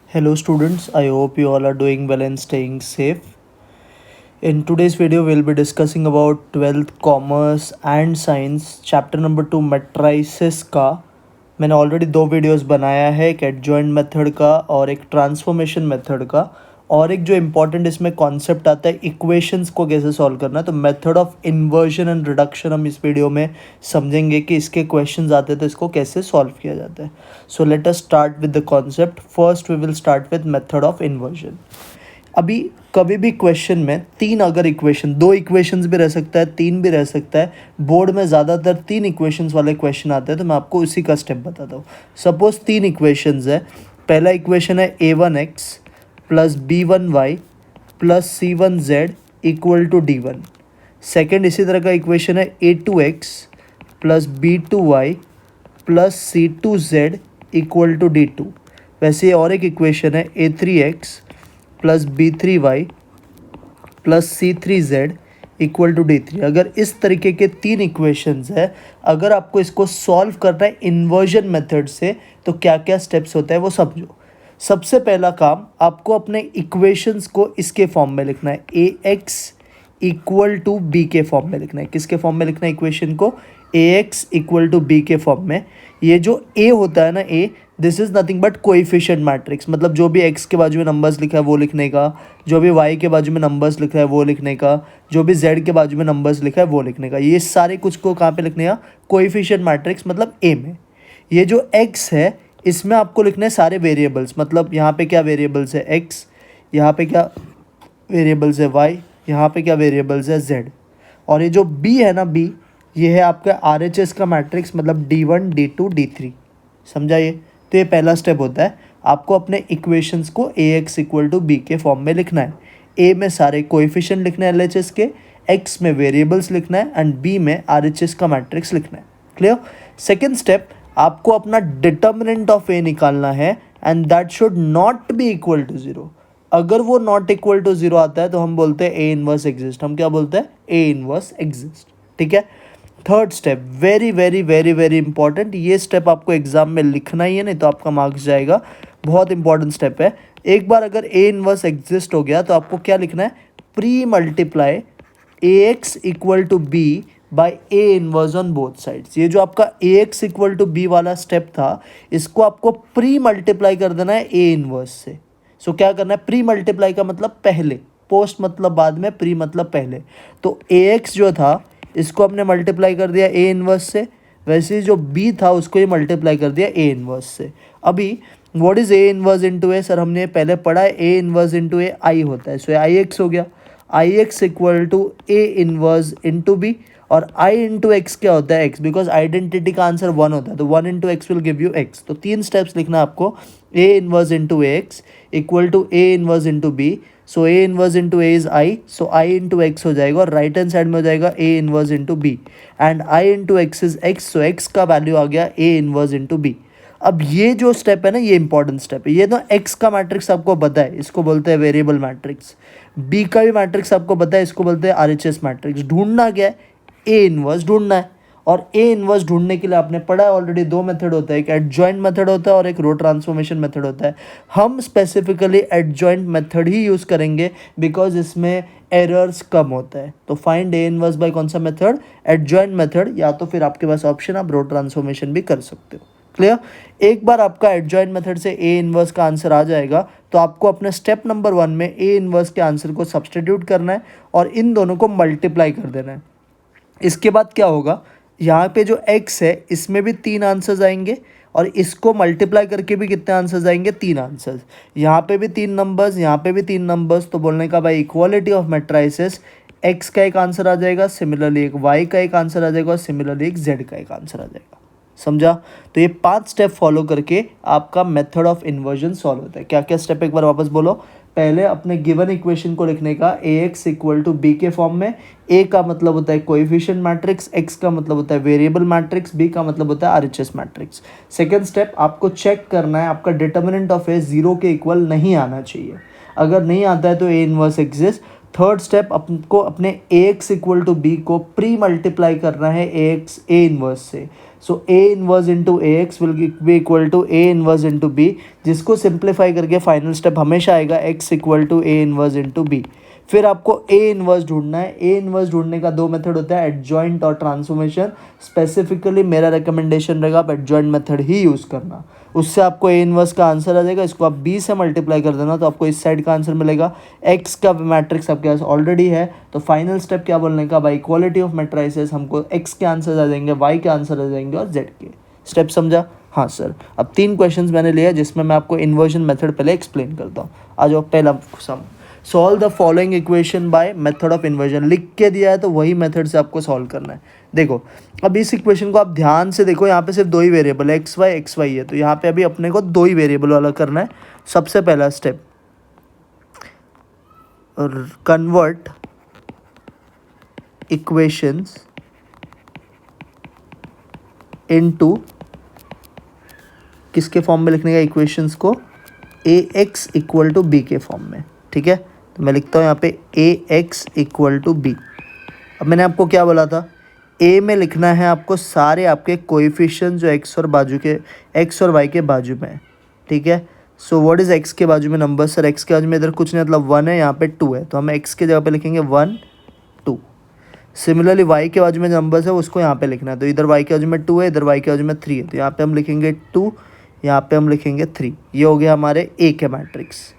Hello students, I hope you all are doing well and staying safe. In today's video, we'll be discussing about 12th Commerce and Science chapter number 2 matrices का मैंने already दो videos बनाया है, एक adjoint method का और एक transformation method का, और एक जो इम्पॉर्टेंट इसमें कॉन्सेप्ट आता है इक्वेशंस को कैसे सॉल्व करना है। तो method of inversion and reduction हम इस वीडियो में समझेंगे कि इसके क्वेश्चंस आते हैं तो इसको कैसे सॉल्व किया जाता है। So let us start with the concept. First we will start with method of inversion. अभी कभी भी क्वेश्चन में तीन अगर इक्वेशन, दो इक्वेशंस भी रह सकता है, तीन भी रह सकता है, बोर्ड में ज़्यादातर तीन इक्वेशंस वाले क्वेश्चन आते हैं, तो मैं आपको उसी का स्टेप बताता हूँ। सपोज तीन इक्वेशंस है। पहला इक्वेशन है a1x plus b1y plus c1z equal to d1। Second इसी तरह का इक्वेशन है a2x plus b2y plus c2z equal to d2। वैसे और एक इक्वेशन है a3x plus b3y plus c3z equal to d3। अगर इस तरीके के तीन इक्वेशंस है, अगर आपको इसको सॉल्व करना है इन्वर्जन मेथड से, तो क्या क्या स्टेप्स होता है वो समझो। सबसे पहला काम, आपको अपने इक्वेशंस को इसके फॉर्म में लिखना है, ax इक्वल टू बी के फॉर्म में लिखना है। किसके फॉर्म में लिखना है इक्वेशन को? ax इक्वल टू बी के फॉर्म में। ये जो a होता है ना, a, this is nothing but coefficient matrix, मतलब जो भी x के बाजू में नंबर्स लिखा है वो लिखने का, जो भी y के बाजू में नंबर्स लिखा है वो लिखने का, जो भी z के बाजू में नंबर्स लिखा है वो लिखने का। ये सारे कुछ को कहाँ पे लिखने का? कोएफिशिएंट मैट्रिक्स मतलब a में। ये जो x है इसमें आपको लिखना है सारे वेरिएबल्स, मतलब यहाँ पे क्या वेरिएबल्स है x, यहाँ पे क्या वेरिएबल्स है y, यहाँ पे क्या वेरिएबल्स है z, और ये जो b है ना, b, ये है आपका RHS का मैट्रिक्स, मतलब d1 d2 d3। समझा ये? तो ये पहला स्टेप होता है, आपको अपने इक्वेशंस को ax इक्वल टू बी के फॉर्म में लिखना है। a में सारे कोएफिशिएंट लिखने हैं LHS के, x में वेरिएबल्स लिखना है एंड b में RHS का मैट्रिक्स लिखना है। क्लियर? सेकेंड स्टेप, आपको अपना डिटर्मिनेंट ऑफ a निकालना है and that should not be equal to 0। अगर वो नॉट इक्वल टू 0 आता है तो हम बोलते हैं a इनवर्स एग्जिस्ट। हम क्या बोलते हैं? a inverse exist. ठीक है। Third step, very very very very important, ये स्टेप आपको एग्जाम में लिखना ही है, नहीं तो आपका मार्क्स जाएगा। बहुत इंपॉर्टेंट स्टेप है। एक बार अगर a इनवर्स एग्जिस्ट हो गया तो आपको क्या लिखना है? Pre multiply ax equal to b by a inverse on both sides. ये जो आपका ax इक्वल टू b वाला स्टेप था, इसको आपको प्री मल्टीप्लाई कर देना है a इनवर्स से। सो क्या करना है? प्री मल्टीप्लाई का मतलब पहले, पोस्ट मतलब बाद में, प्री मतलब पहले। तो ax जो था इसको हमने मल्टीप्लाई कर दिया a इनवर्स से, वैसे जो b था उसको ही मल्टीप्लाई कर दिया a इनवर्स से। अभी what is a inverse into a? Sir हमने पहले पढ़ा है a inverse into a i होता है, सो आई एक्स हो गया। I x equal to a inverse into b, और i इंटू एक्स क्या होता है? x, बिकॉज आइडेंटिटी का आंसर 1 होता है, तो 1 into x will give you x। तो तीन स्टेप्स लिखना आपको, a inverse into x equal to a inverse into b। So a inverse into a is i, so i into x हो जाएगा, और राइट हैंड साइड में हो जाएगा a inverse into b, and i into x is x, so x का value आ गया a inverse into b। अब ये जो स्टेप है ना, ये इंपॉर्टेंट स्टेप है। ये ना x का मैट्रिक्स आपको पता है, इसको बोलते हैं वेरिएबल मैट्रिक्स। b का भी मैट्रिक्स आपको पता है, इसको बोलते हैं RHS मैट्रिक्स। ढूंढना क्या है? a इनवर्स ढूंढना है, और a इनवर्स ढूंढने के लिए आपने पढ़ा है ऑलरेडी, दो मेथड होता है, एक एडजॉइंट मेथड होता है और एक रो ट्रांसफॉर्मेशन मेथड होता है। हम स्पेसिफिकली एडजॉइंट मेथड ही यूज़ करेंगे बिकॉज इसमें एरर्स कम होता है। तो फाइंड a इनवर्स बाय कौन सा मेथड? एडजॉइंट मेथड, या तो फिर आपके पास ऑप्शन आप रो ट्रांसफॉर्मेशन भी कर सकते हो। क्लियर? एक बार आपका एडजॉइंट मेथड से a इनवर्स का आंसर आ जाएगा तो आपको अपने स्टेप नंबर 1 में a इनवर्स के आंसर को सब्सटीट्यूट करना है और इन दोनों को मल्टीप्लाई कर देना है। इसके बाद क्या होगा? यहाँ पे जो x है इसमें भी 3 आंसर्स आएंगे, और इसको मल्टीप्लाई करके भी कितने आंसर्स आएंगे? 3 आंसर्स। यहाँ पे भी 3 नंबर्स, यहाँ पे भी 3 नंबर्स, तो बोलने का भाई इक्वालिटी ऑफ मैट्रिसेस, x का एक आंसर आ जाएगा, सिमिलरली एक y का एक आंसर आ जाएगा, और सिमिलरली एक z का एक आंसर आ जाएगा। समझा? तो ये 5 स्टेप फॉलो करके आपका मेथड ऑफ इन्वर्जन सॉल्व होता है। क्या क्या स्टेप एक बार वापस बोलो। पहले अपने गिवन इक्वेशन को लिखने का, ax इक्वल टू b के फॉर्म में। a का मतलब होता है कोएफिशिएंट मैट्रिक्स, x का मतलब होता है वेरिएबल मैट्रिक्स, b का मतलब होता है RHS मैट्रिक्स। सेकेंड स्टेप, आपको चेक करना है आपका डिटर्मिनेंट ऑफ a 0 के इक्वल नहीं आना चाहिए। अगर नहीं आता है तो a inverse exist. Third step, आपको अपने ax इक्वल टू b को प्री मल्टीप्लाई करना है ax a इनवर्स से। So A inverse into A x will be equal to A inverse into B, जिसको सिंप्लीफाई करके फाइनल स्टेप हमेशा आएगा x equal to A inverse into B. फिर आपको ए इनवर्स ढूंढना है। ए इनवर्स ढूंढने का दो मेथड होता है, एडजॉइंट और ट्रांसफॉर्मेशन। स्पेसिफिकली मेरा रिकमेंडेशन रहेगा आप एडजॉइंट मेथड ही यूज़ करना, उससे आपको ए इनवर्स का आंसर आ जाएगा। इसको आप बी से मल्टीप्लाई कर देना तो आपको इस साइड का आंसर मिलेगा। एक्स का मैट्रिक्स आपके पास ऑलरेडी है, तो फाइनल स्टेप क्या बोलने का, बाई इक्वालिटी ऑफ मैट्राइसेस हमको एक्स के आंसर आ जाएंगे, वाई के आंसर आ जाएंगे और जेड के। स्टेप समझा? हाँ सर। अब 3 क्वेश्चंस मैंने लिया जिसमें मैं आपको इन्वर्जन मेथड पहले एक्सप्लेन करता हूँ। आ जाओ पहला sum, solve the following equation by method of inversion. लिख के दिया है तो वही मेथड से आपको सॉल्व करना है। देखो अब इस इक्वेशन को आप ध्यान से देखो, यहाँ पे सिर्फ 2 ही वेरिएबल है, एक्स वाई है, तो यहाँ पे अभी अपने को 2 ही वेरिएबल वाला करना है। सबसे पहला स्टेप, कन्वर्ट इक्वेशंस इनटू, किसके फॉर्म में लिखने का इक्वेशंस को, ए एक्स इक्वल टू बी के फॉर्म में। ठीक है, तो मैं लिखता हूँ यहाँ पे ए एक्स इक्वल टू बी। अब मैंने आपको क्या बोला था, ए में लिखना है आपको सारे आपके कोएफिशिएंट जो एक्स और बाजू के, एक्स और वाई के बाजू में है। ठीक है, सो व्हाट इज़ एक्स के बाजू में नंबर, सर एक्स के बाजू में इधर कुछ नहीं, मतलब 1 है, यहाँ पे 2 है, तो हम एक्स के जगह पे लिखेंगे 1 2। सिमिलरली वाई के बाजू में नंबर्स है उसको यहाँ पे लिखना है, तो इधर वाई के बाजू में 2 है, इधर वाई के बाजू में 3 है, तो यहाँ पे हम लिखेंगे 2, यहाँ पे हम लिखेंगे 3। ये हो गया हमारे ए के मैट्रिक्स।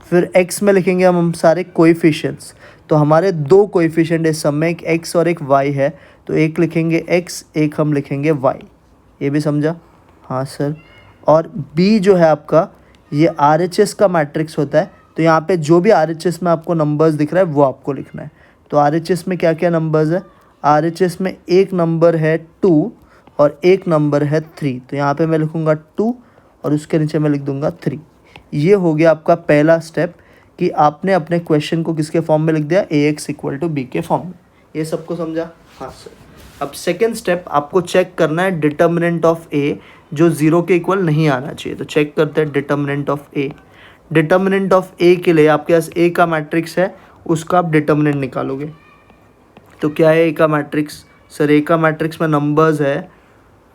फिर x में लिखेंगे हम सारे कोएफिशिएंट्स, तो हमारे 2 कोएफिशिएंट इस सब में, एक x और एक y है, तो एक लिखेंगे x, एक हम लिखेंगे y। ये भी समझा? हाँ सर। और b जो है आपका, ये RHS का मैट्रिक्स होता है, तो यहाँ पे जो भी RHS में आपको नंबर्स दिख रहा है वो आपको लिखना है। तो RHS में क्या क्या नंबर्स है, RHS में एक नंबर है 2 और एक नंबर है 3, तो यहाँ पे मैं लिखूँगा 2 और उसके नीचे मैं लिख दूँगा 3। ये हो गया आपका पहला स्टेप कि आपने अपने क्वेश्चन को किसके फॉर्म में लिख दिया, ए एक्स इक्वल टू बी के फॉर्म में। ये सबको समझा? हाँ सर। अब सेकंड स्टेप आपको चेक करना है डिटर्मिनेंट ऑफ ए, जो 0 के इक्वल नहीं आना चाहिए। तो चेक करते हैं determinant of A. Determinant of A के लिए आपके पास ए का मैट्रिक्स है, उसका आप डिटर्मिनेंट निकालोगे। तो क्या है ए का मैट्रिक्स, सर ए का मैट्रिक्स में नंबर्स है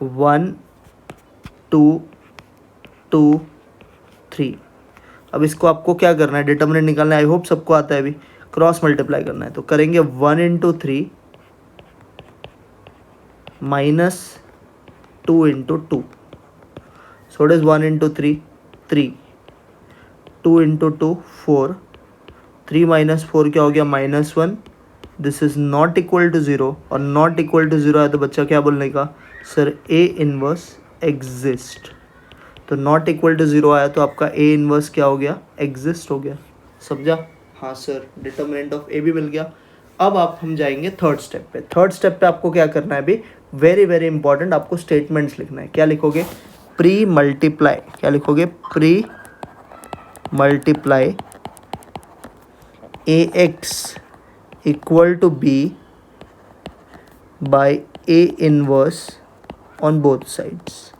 1 2 2 3। अब इसको आपको क्या करना है, डिटर्मिनेंट निकालना है। आई होप सबको आता है, अभी क्रॉस मल्टीप्लाई करना है, तो करेंगे 1 into 3 minus 2 into 2। So it is 1 into 3 3, 2 into 2 4, 3 minus 4 क्या हो गया, -1। This is not equal to 0, और नॉट इक्वल टू 0 है तो बच्चा क्या बोलने का, सर ए इनवर्स एग्जिस्ट। तो नॉट इक्वल टू 0 आया तो आपका ए इनवर्स क्या हो गया, एग्जिस्ट हो गया। समझा? हाँ सर। डिटर्मिनेंट ऑफ ए भी मिल गया। अब हम जाएंगे थर्ड स्टेप पे। थर्ड स्टेप पे आपको क्या करना है, अभी वेरी वेरी इंपॉर्टेंट, आपको स्टेटमेंट्स लिखना है। क्या लिखोगे, प्री मल्टीप्लाई, क्या लिखोगे, pre multiply A X equal to B by A inverse on both sides.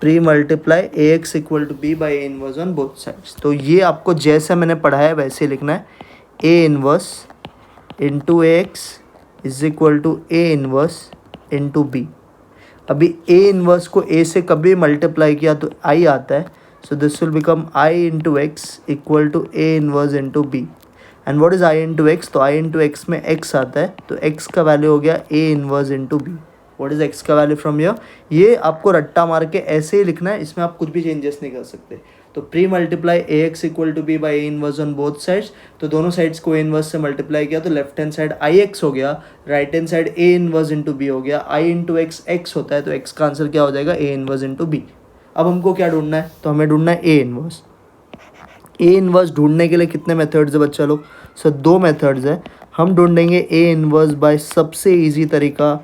Pre multiply A X equal to B by A inverse on both sides. तो ये आपको जैसे मैंने पढ़ाया है वैसे लिखना है, A inverse into A X is equal to A inverse into B. अभी ए इनवर्स को ए से कभी मल्टीप्लाई किया तो आई आता है, so this will become I into X equal to A inverse into B. And what is I into X, तो I into X में एक्स आता है, तो एक्स का वैल्यू हो गया A inverse into B. What is X का value from here, ये आपको रट्टा मार के ऐसे ही लिखना है, इसमें आप कुछ भी चेंजेस नहीं कर सकते। तो pre multiply A X equal to B by A inverse on both sides, तो दोनों साइड्स को ए इनवर्स से मल्टीप्लाई किया तो left hand side I x हो गया, right hand side A inverse into B हो गया। आई इंटू एक्स एक्स होता है, तो एक्स का आंसर क्या हो जाएगा, ए इनवर्स इंटू बी। अब हमको क्या ढूंढना है, तो हमें ढूंढना है ए इनवर्स। ए इनवर्स ढूंढने के लिए कितने मेथड्स है बच्चा लोग, सर 2 मेथड्स है। हम ढूंढेंगे ए इनवर्स बाय सबसे ईजी तरीका,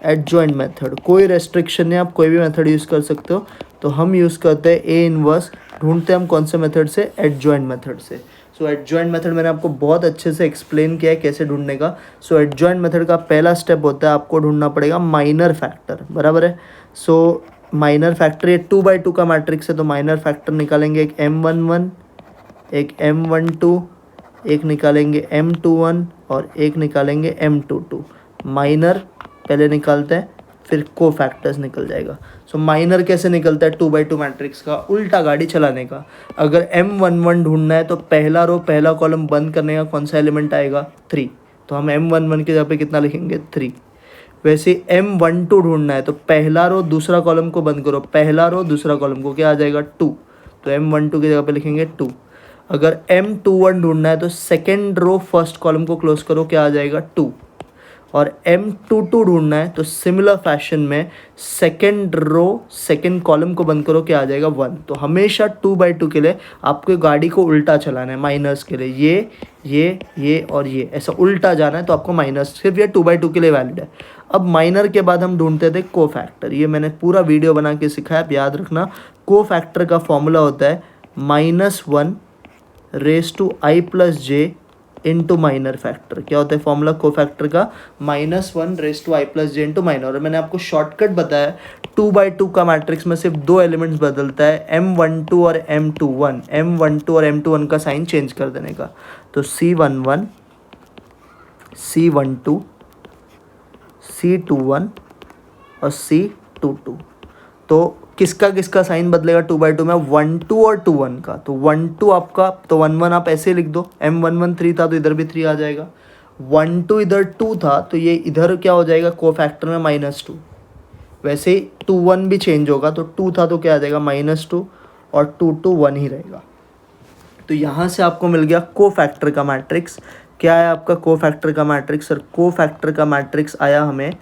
एडजॉइंट मेथड। कोई रेस्ट्रिक्शन नहीं, आप कोई भी मेथड यूज़ कर सकते हो। तो हम यूज़ करते हैं ए इनवर्स, ढूंढते हैं हम कौन से मेथड से, एडजॉइंट मेथड से। सो एडजॉइंट मेथड मैंने आपको बहुत अच्छे से एक्सप्लेन किया है कैसे ढूंढने का। सो एडजॉइंट मेथड का पहला स्टेप होता है, आपको ढूंढना पड़ेगा माइनर फैक्टर, बराबर है। सो माइनर फैक्टर, ये 2/2 का मैट्रिक्स है, तो माइनर फैक्टर निकालेंगे, एक M11, एक M12, एक निकालेंगे M21 और एक निकालेंगे M22। माइनर पहले निकालते हैं, फिर को फैक्टर्स निकल जाएगा। सो माइनर कैसे निकलता है 2/2 मैट्रिक्स का? उल्टा गाड़ी चलाने का। अगर M11 ढूंढना है तो पहला रो पहला कॉलम बंद करने का कौन सा एलिमेंट आएगा? 3। तो हम M11 की जगह पे कितना लिखेंगे? 3। वैसे M12 ढूंढना है तो पहला रो दूसरा कॉलम को बंद करो, पहला रो दूसरा कॉलम को, क्या आ जाएगा? 2। तो M12 की जगह पे लिखेंगे 2। अगर M21 ढूंढना है तो सेकेंड रो फर्स्ट कॉलम को क्लोज करो, क्या आ जाएगा? 2। और M22 ढूंढना है तो सिमिलर फैशन में सेकेंड रो सेकेंड कॉलम को बंद करो, क्या आ जाएगा? 1। तो हमेशा 2/2 के लिए आपको गाड़ी को उल्टा चलाना है। माइनस के लिए ये और ये ऐसा उल्टा जाना है तो आपको माइनस, सिर्फ ये 2/2 के लिए वैलिड है। अब माइनर के बाद हम ढूंढते थे को फैक्टर। ये मैंने पूरा वीडियो बना के सिखाया, आप याद रखना। को फैक्टर का फॉर्मूला होता है -1 raise to i plus J into minor factor. क्या होता है फॉर्मूला को फैक्टर का? -1 raise to i plus J into minor. और मैंने आपको शॉर्टकट बताया 2/2 का मैट्रिक्स में सिर्फ 2 एलिमेंट्स बदलता है, M12 और M21। M12 और M21 का साइन चेंज कर देने का। तो C11, C12, C21 और C22। तो किसका साइन बदलेगा 2/2 में? 12 और 21 का। तो 12 आपका, तो 11 आप ऐसे लिख दो। M11 3 था तो इधर भी 3 आ जाएगा। 12 इधर 2 था तो ये इधर क्या हो जाएगा को फैक्टर में? -2। वैसे 21 भी चेंज होगा, तो 2 था तो क्या आ जाएगा? -2 और 2 1 ही रहेगा। तो यहाँ से आपको मिल गया को फैक्टर का मैट्रिक्स। क्या है आपका को फैक्टर का मैट्रिक्स? सर को फैक्टर का मैट्रिक्स आया हमें,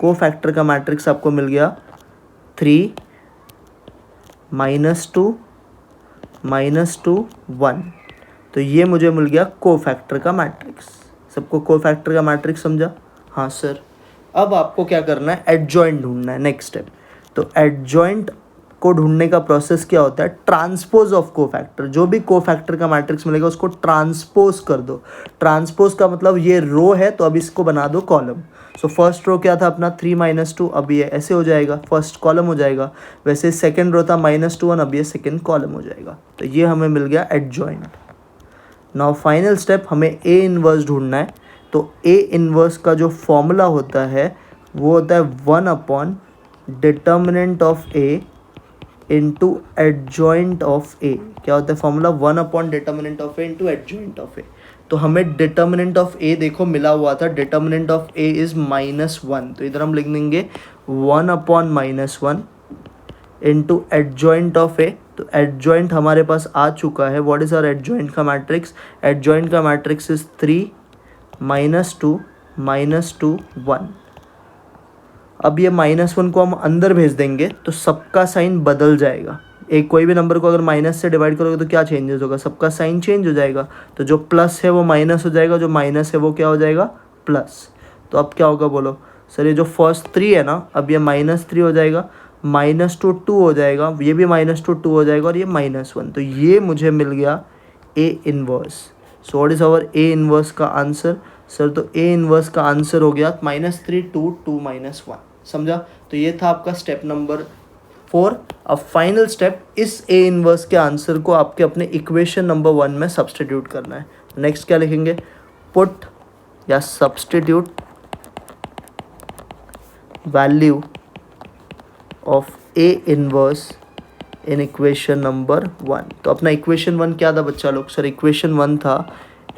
को फैक्टर का मैट्रिक्स आपको मिल गया 3 -2 -2 1। तो ये मुझे मिल गया को फैक्टर का मैट्रिक्स। सबको को फैक्टर का मैट्रिक्स समझा? हाँ सर। अब आपको क्या करना है? एडजॉइंट ढूंढना है, नेक्स्ट स्टेप। तो एडजॉइंट को ढूंढने का प्रोसेस क्या होता है? ट्रांसपोज ऑफ को फैक्टर। जो भी को फैक्टर का मैट्रिक्स मिलेगा उसको ट्रांसपोज कर दो। ट्रांसपोज का मतलब ये रो है तो अब इसको बना दो कॉलम। सो फर्स्ट रो क्या था अपना? 3 -2, अब ये ऐसे हो जाएगा, फर्स्ट कॉलम हो जाएगा। वैसे सेकेंड रो था -2 1, अब ये सेकेंड कॉलम हो जाएगा। तो ये हमें मिल गया एडजॉइंट। नाउ फाइनल स्टेप, हमें ए इनवर्स ढूंढना है। तो ए इनवर्स का जो फॉर्मूला होता है वो होता है 1 determinant of A into adjoint of A. क्या होता है formula? 1 determinant of A into adjoint of A. तो हमें डिटर्मिनेंट ऑफ ए देखो मिला हुआ था, डिटर्मिनेंट ऑफ ए इज -1। तो इधर हम लिख देंगे 1/-1 इंटू एडजॉइंट ऑफ ए। तो एडजॉइंट हमारे पास आ चुका है। व्हाट इज आवर एडजॉइंट का मैट्रिक्स? एडजॉइंट का मैट्रिक्स इज 3 -2 -2 1। अब ये -1 को हम अंदर भेज देंगे तो सबका साइन बदल जाएगा। एक कोई भी नंबर को अगर माइनस से डिवाइड करोगे तो क्या चेंजेस होगा? सबका साइन चेंज हो जाएगा। तो जो प्लस है वो माइनस हो जाएगा, जो माइनस है वो क्या हो जाएगा? प्लस। तो अब क्या होगा बोलो? सर ये जो फर्स्ट 3 है ना, अब ये -3 हो जाएगा, -2 2 हो जाएगा, ये भी -2 2 हो जाएगा और ये -1। तो ये मुझे मिल गया A inverse. So what is our A inverse का आंसर? सर तो ए इनवर्स का आंसर हो गया -3 2 2 -1। समझा? तो ये था आपका स्टेप नंबर 4। अब फाइनल स्टेप, इस ए इनवर्स के आंसर को आपके अपने इक्वेशन नंबर 1 में सब्सटीट्यूट करना है। नेक्स्ट क्या लिखेंगे? पुट या substitute value of A inverse in equation number 1। तो अपना इक्वेशन 1 क्या था बच्चा लोग? सर इक्वेशन 1 था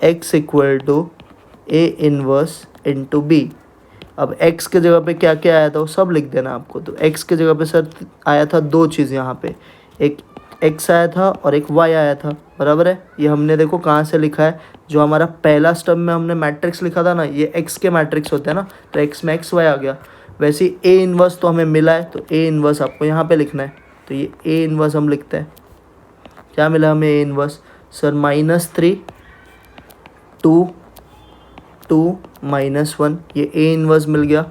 x = A inverse into B. अब x के जगह पे क्या क्या आया था वो सब लिख देना आपको। तो x के जगह पे सर आया था 2 चीज़ यहाँ पे, एक x आया था और एक y आया था, बराबर है। ये हमने देखो कहाँ से लिखा है, जो हमारा पहला स्टेप में हमने मैट्रिक्स लिखा था ना, ये x के मैट्रिक्स होते हैं ना, तो x में x y आ गया। वैसे ही ए इनवर्स तो हमें मिला है, तो ए इनवर्स आपको यहाँ पे लिखना है। तो ये ए इनवर्स हम लिखते हैं। क्या मिला हमें ए इनवर्स? सर -3 2 2 -1, ये ए इनवर्स मिल गया।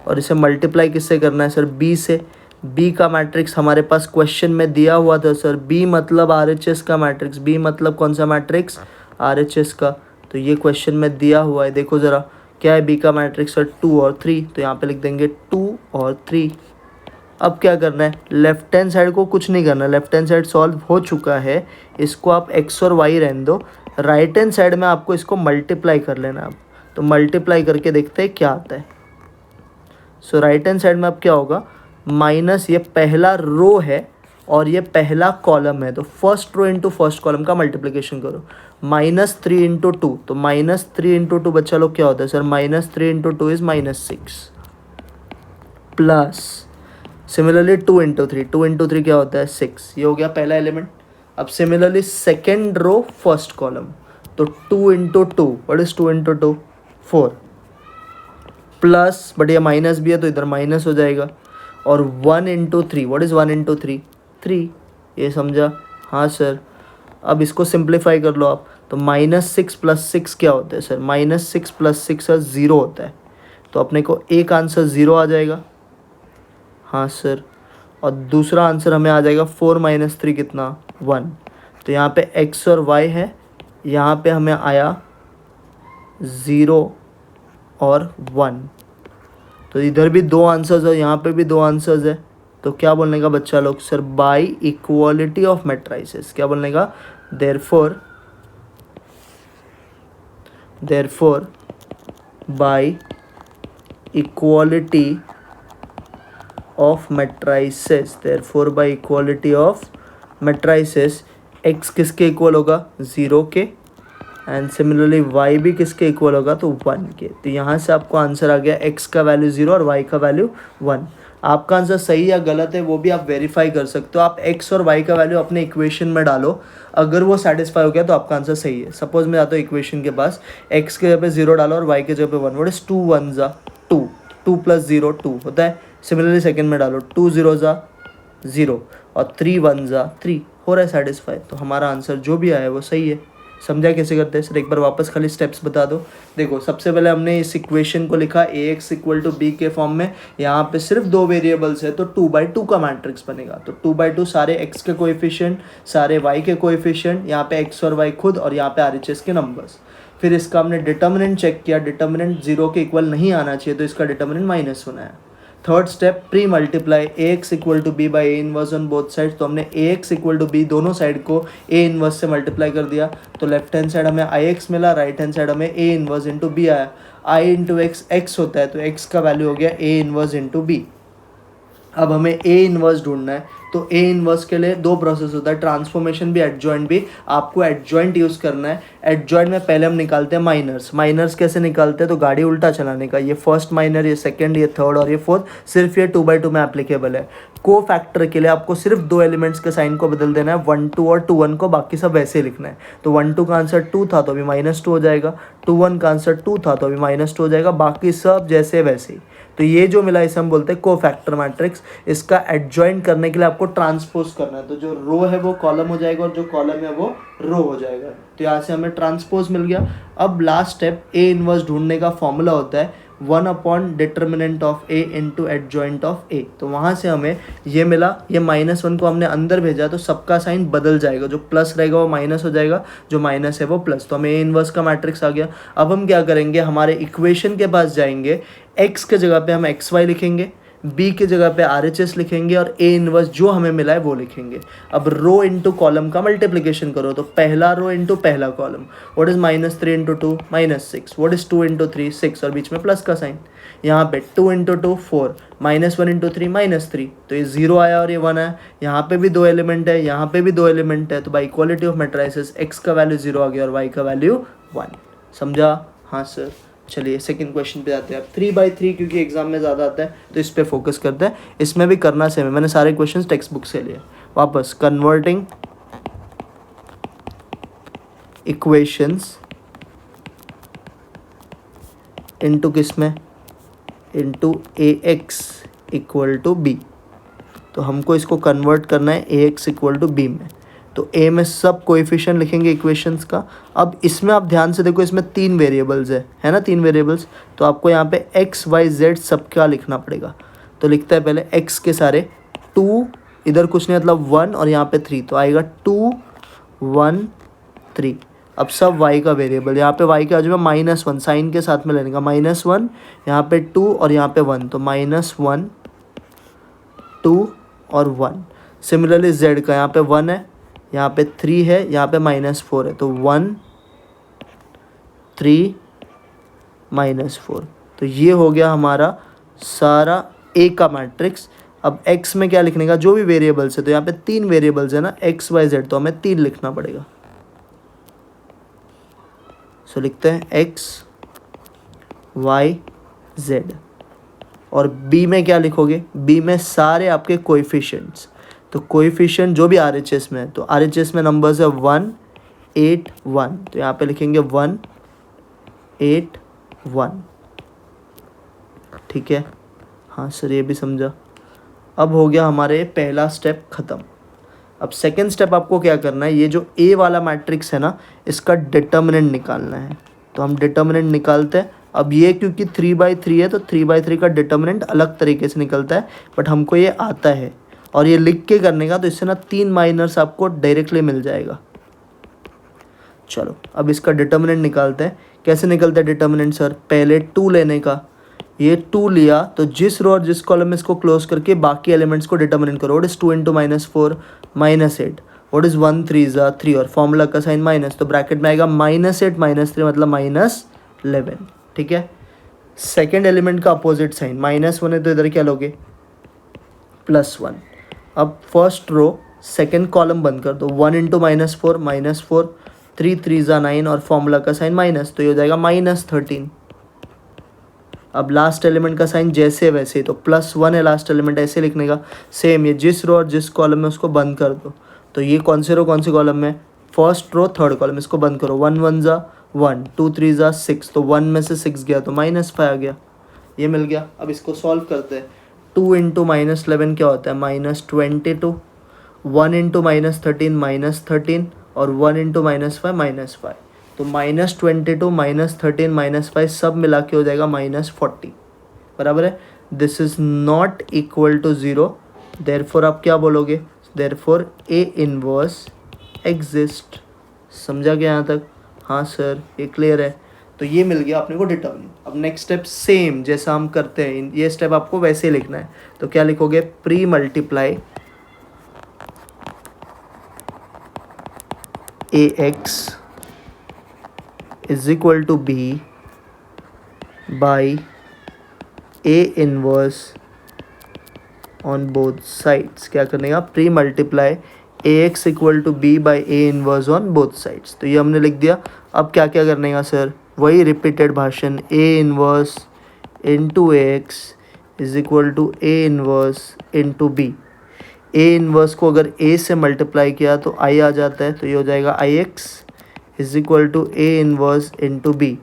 और इसे मल्टीप्लाई किससे करना है? सर बी से। बी का मैट्रिक्स हमारे पास क्वेश्चन में दिया हुआ था सर, बी मतलब RHS का मैट्रिक्स। बी मतलब कौन सा मैट्रिक्स? RHS का। तो ये क्वेश्चन में दिया हुआ है, देखो ज़रा क्या है बी का मैट्रिक्स? सर 2 और 3। तो यहाँ पे लिख देंगे 2 और 3। अब क्या करना है? लेफ्ट हैंड साइड को कुछ नहीं करना, लेफ्ट हैंड साइड सॉल्व हो चुका है, इसको आप x और y रहने दो। राइट हैंड साइड में आपको इसको मल्टीप्लाई कर लेना। अब तो मल्टीप्लाई करके देखते हैं क्या आता है। सो राइट हैंड साइड में अब क्या होगा, माइनस ये पहला रो है और ये पहला कॉलम है, तो first row into first column का मल्टीप्लिकेशन करो। -3 इंटू टू, तो -3 इंटू टू बच्चा लोग क्या होता है sir, -3 into two is -6 plus similarly 2 into three, 2 into three क्या होता है 6। ये हो गया पहला एलिमेंट। अब similarly second row first column, तो 2 into two, what is 2 into two 4 plus, but ये माइनस भी है तो इधर माइनस हो जाएगा, और 1 into three, what is 1 into three 3। ये समझा, हाँ सर। अब इसको सिंप्लीफाई कर लो आप, तो -6 प्लस 6 क्या होता है सर, -6 प्लस 6 0 होता है, तो अपने को एक आंसर 0 आ जाएगा, हाँ सर। और दूसरा आंसर हमें आ जाएगा 4 माइनस 3 कितना 1। तो यहाँ पे x और y है, यहाँ पे हमें आया 0 और 1, तो इधर भी दो आंसर्स है, यहाँ पे भी दो आंसर्स है। तो क्या बोलने का बच्चा लोग sir, bye equality of matrices, क्या बोलने का, therefore by equality of matrices, therefore by equality of matrices x किसके इक्वल होगा 0 के, एंड सिमिलरली y भी किसके इक्वल होगा, तो 1 के। तो यहाँ से आपको आंसर आ गया x का वैल्यू 0 और y का वैल्यू 1। आपका आंसर सही या गलत है वो भी आप वेरीफाई कर सकते हो। आप x और y का वैल्यू अपने इक्वेशन में डालो, अगर वो सेटिस्फाई हो गया तो आपका आंसर सही है। सपोज मैं आता हूँ इक्वेशन के पास, x के जगह पे 0 डालो और y के जगह पे 1, व्हाट इज 2 1 ज़ा 2, 2 प्लस 0 2 होता है। सिमिलरली सेकेंड में डालो 2 0 ज़ा 0 और 3 1 ज़ा 3, हो रहा है सेटिस्फाई। तो हमारा आंसर जो भी आया है वो सही है। समझा कैसे करते हैं सर, एक बार वापस खाली स्टेप्स बता दो। देखो सबसे पहले हमने इस इक्वेशन को लिखा ax इक्वल टू बी के फॉर्म में, यहाँ पे सिर्फ दो वेरिएबल्स है तो 2/2 का मैट्रिक्स बनेगा। तो 2/2 सारे x के कोएफिशिएंट, सारे y के कोएफिशिएंट, यहाँ पे x और y खुद, और यहाँ पे RHS के नंबर्स। फिर इसका हमने डिटर्मिनेंट चेक किया, डिटर्मिनेंट 0 के इक्वल नहीं आना चाहिए तो इसका डिटर्मिनेंट माइनस होना है। Third step, pre multiply ax equal to B by A inverse on both side, तो हमने ax इक्वल टू बी दोनों साइड को a इनवर्स से मल्टीप्लाई कर दिया, तो लेफ्ट हैंड साइड हमें ix मिला, राइट हैंड साइड हमें a इनवर्स इंटू बी आया। i इंटू एक्स x होता है तो x का वैल्यू हो गया a इनवर्स इंटू बी। अब हमें a इनवर्स ढूंढना है, तो a इनवर्स के लिए दो प्रोसेस होता है, ट्रांसफॉर्मेशन भी एडजॉइंट भी। आपको एडजॉइंट यूज़ करना है। एडजॉइंट में पहले हम निकालते हैं माइनर्स। माइनर्स कैसे निकालते हैं, तो गाड़ी उल्टा चलाने का, ये फर्स्ट माइनर, ये सेकंड, ये थर्ड और ये फोर्थ, सिर्फ ये 2/2 में एप्लीकेबल है। को फैक्टर के लिए आपको सिर्फ दो एलिमेंट्स के साइन को बदल देना है, 1 2 और 2 1 को, बाकी सब वैसे ही लिखना है। तो 1 2 का आंसर 2 था तो अभी -2 हो जाएगा, 2 1 का आंसर 2 था तो अभी -2 हो जाएगा, बाकी सब जैसे वैसे ही। तो ये जो मिला इसे हम बोलते हैं कोफैक्टर मैट्रिक्स। इसका एडजॉइंट करने के लिए आपको ट्रांसपोज करना है, तो जो रो है वो कॉलम हो जाएगा और जो कॉलम है वो रो हो जाएगा। तो यहाँ से हमें ट्रांसपोज मिल गया। अब लास्ट स्टेप, ए इनवर्स ढूंढने का फॉर्मूला होता है 1 determinant of A into adjoint of A. तो वहाँ से हमें ये मिला, ये -1 को हमने अंदर भेजा तो सबका साइन बदल जाएगा, जो प्लस रहेगा वो माइनस हो जाएगा, जो माइनस है वो प्लस। तो हमें ए इनवर्स का मैट्रिक्स आ गया। अब हम क्या करेंगे, हमारे इक्वेशन के पास जाएंगे, x के जगह पे हम xy लिखेंगे, b के जगह पे RHS लिखेंगे और a इनवर्स जो हमें मिला है वो लिखेंगे। अब रो इंटू कॉलम का मल्टीप्लिकेशन करो, तो पहला रो इंटू पहला column, what is -3 into 2 -6, what is 2 into 3 6, और बीच में प्लस का साइन। यहाँ पे 2 इंटू 2 4, -1 इंटू 3 -3, तो ये 0 आया और ये 1 आया। यहाँ पे भी दो एलिमेंट है, यहाँ पे भी दो एलिमेंट है, तो by equality of matrices x का वैल्यू 0 आ गया और y का वैल्यू 1। समझा, हाँ सर। चलिए सेकंड क्वेश्चन पे जाते हैं। 3/3 क्योंकि एग्जाम में ज़्यादा आता है तो इस पे फोकस करते हैं। इसमें भी करना सेम है, मैंने सारे क्वेश्चंस टेक्स्ट बुक से लिए। वापस कन्वर्टिंग इक्वेशंस इनटू किस में, into ax equal to b। तो हमको इसको कन्वर्ट करना है ax इक्वल टू b में। तो a में सब कोएफिशिएंट लिखेंगे इक्वेशंस का। अब इसमें आप ध्यान से देखो, इसमें 3 वेरिएबल्स है ना, 3 वेरिएबल्स। तो आपको यहाँ पे x y z सबका लिखना पड़ेगा। तो लिखता है पहले x के सारे 2, इधर कुछ नहीं मतलब 1 और यहाँ पे 3, तो आएगा 2 1 3। अब सब y का वेरिएबल, यहाँ पे y के आजू में -1 साइन के साथ में लेने का, -1, यहाँ पे 2 और यहाँ पे 1, तो -1 2 और 1। सिमिलरली z का, यहाँ पे 1 है, यहाँ पे 3 है, यहाँ पे -4 है, तो 1 3 -4। तो ये हो गया हमारा सारा ए का मैट्रिक्स। अब x में क्या लिखने का, जो भी वेरिएबल्स है, तो यहाँ पे 3 वेरिएबल्स है ना, x y z, तो हमें 3 लिखना पड़ेगा। सो लिखते हैं x y z। और b में क्या लिखोगे, b में सारे आपके कोएफिशिएंट्स। तो कोएफिशिएंट जो भी RHS में है, तो RHS में नंबर्स है 1 8 1, तो यहाँ पे लिखेंगे 1 8 1। ठीक है, हाँ सर ये भी समझा। अब हो गया हमारे पहला स्टेप ख़त्म। अब सेकंड स्टेप आपको क्या करना है, ये जो ए वाला मैट्रिक्स है ना, इसका डिटर्मिनेंट निकालना है। तो हम डिटर्मिनेंट निकालते हैं। अब ये क्योंकि 3/3 है, तो 3/3 का डिटर्मिनेंट अलग तरीके से निकलता है, बट हमको ये आता है और ये लिख के करने का, तो इससे ना 3 माइनर्स आपको डायरेक्टली मिल जाएगा। चलो अब इसका डिटर्मिनेंट निकालते हैं। कैसे निकलता है डिटर्मिनेंट सर, पहले 2 लेने का, ये 2 लिया तो जिस रो और जिस कॉलम में इसको क्लोज करके बाकी एलिमेंट्स को डिटर्मिनेंट करो। व्हाट इज 2 × -4 -8, व्हाट इज 1 3 3, और फॉर्मूला का साइन माइनस, तो ब्रैकेट में आएगा -8 -3 मतलब -11। ठीक है, सेकेंड एलिमेंट का अपोजिट साइन -1 है, तो इधर क्या लोगे +1। अब फर्स्ट रो सेकेंड कॉलम बंद कर दो, 1 × -4 3 3 9, और फॉर्मूला का साइन माइनस, तो ये हो जाएगा -13। अब लास्ट एलिमेंट का साइन जैसे वैसे, तो +1 है लास्ट एलिमेंट, ऐसे लिखने का। सेम ये जिस रो और जिस कॉलम में उसको बंद कर दो। तो ये कौन से रो कौन से कॉलम में, फर्स्ट रो थर्ड कॉलम, इसको बंद करो। 1 1 1, 2 3 6, तो 1 में से 6 गया तो -5 आ गया, ये मिल गया। अब इसको सॉल्व करते हैं। 2 × -11 क्या होता है, -22, 1 × -13 -13, और 1 × -5 -5। तो -22 -13 -5 सब मिला के हो जाएगा -40, बराबर है। This is not equal to 0, therefore आप क्या बोलोगे, देयरफॉर ए इनवर्स एग्जिस्ट। समझा गया यहाँ तक, हाँ सर ये क्लियर है। तो ये मिल गया अपने को डिटर्मिनेंट। अब नेक्स्ट स्टेप सेम जैसा हम करते हैं, ये स्टेप आपको वैसे ही लिखना है। तो क्या लिखोगे, pre multiply AX is equal to B by A inverse on both sides. क्या करने का, pre multiply AX equal to B by A inverse on both sides. तो ये हमने लिख दिया। अब क्या क्या करने का सर, वही रिपीटेड भाषण, A inverse into AX is equal to A inverse into B। A inverse को अगर A से मल्टीप्लाई किया तो I आ जाता है, तो ये हो जाएगा IX is equal to A inverse into B।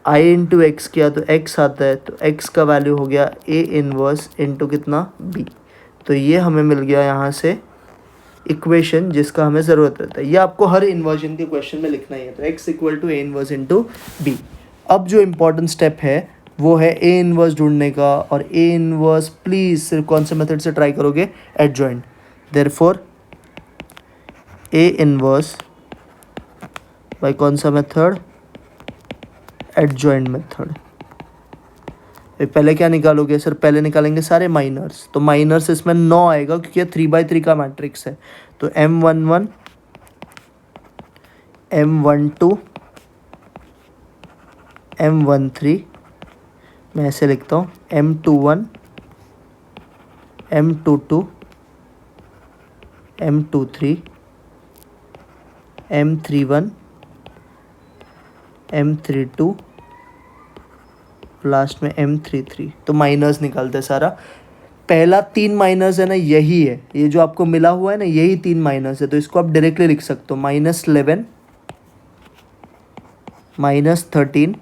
I into X किया तो X आता है, तो X का वैल्यू हो गया A इनवर्स इंटू कितना B। तो ये हमें मिल गया यहाँ से इक्वेशन जिसका हमें ज़रूरत रहता है। ये आपको हर इन्वर्जन के क्वेश्चन में लिखना ही है। तो X equal to A inverse into B। अब जो इम्पोर्टेंट स्टेप है वो है A इनवर्स ढूंढने का, और A इनवर्स प्लीज़ सिर्फ कौन से मेथड से ट्राई करोगे, adjoint. Therefore A inverse by कौन सा मेथड, एडजॉइंट मेथड। पहले क्या निकालोगे सर, पहले निकालेंगे सारे माइनर्स। तो माइनर्स इसमें 9 आएगा क्योंकि ये 3/3 का मैट्रिक्स है। तो M11 M12 M13, मैं ऐसे लिखता हूँ, M21 M22 M23 M31 M32, last में M33। तो माइनर्स निकालते हैं सारा। पहला 3 माइनर्स है ना, यही है, ये जो आपको मिला हुआ है ना, यही 3 माइनर्स है। तो इसको आप डायरेक्टली लिख सकते हो, -11 -13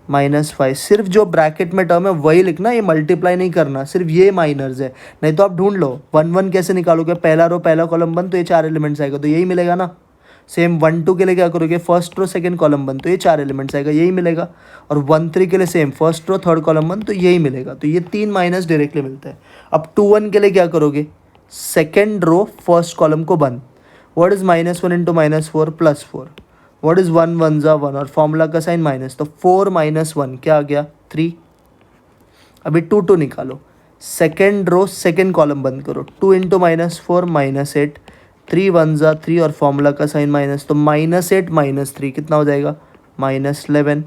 -5। सिर्फ जो ब्रैकेट में टर्म है वही लिखना, ये मल्टीप्लाई नहीं करना, सिर्फ ये माइनर्स है। नहीं तो आप ढूंढ लो 1 1 कैसे निकालोगे, पहला रो पहला कॉलम बंद, तो ये 4 एलिमेंट्स आएगा, तो यही मिलेगा ना। सेम 1 2 के लिए क्या करोगे, फर्स्ट रो सेकंड कॉलम बंद, तो ये 4 एलिमेंट्स आएगा, यही मिलेगा। और 1 3 के लिए same, first row third column बंद, तो यही मिलेगा। तो ये 3 माइनस डायरेक्टली मिलता है। अब 2 1 के लिए क्या करोगे, सेकंड रो फर्स्ट कॉलम को बंद। व्हाट इज -1 × -4 +4, व्हाट इज 1 1 1, और फॉर्मूला का साइन माइनस, तो 4 - 1 क्या आ गया, 3। अभी 2 2 निकालो, सेकेंड रो सेकेंड कॉलम बंद करो, 2 × -4 -8, 3 1 3, और फॉर्मूला का साइन माइनस, तो -8 -3 कितना हो जाएगा, -11।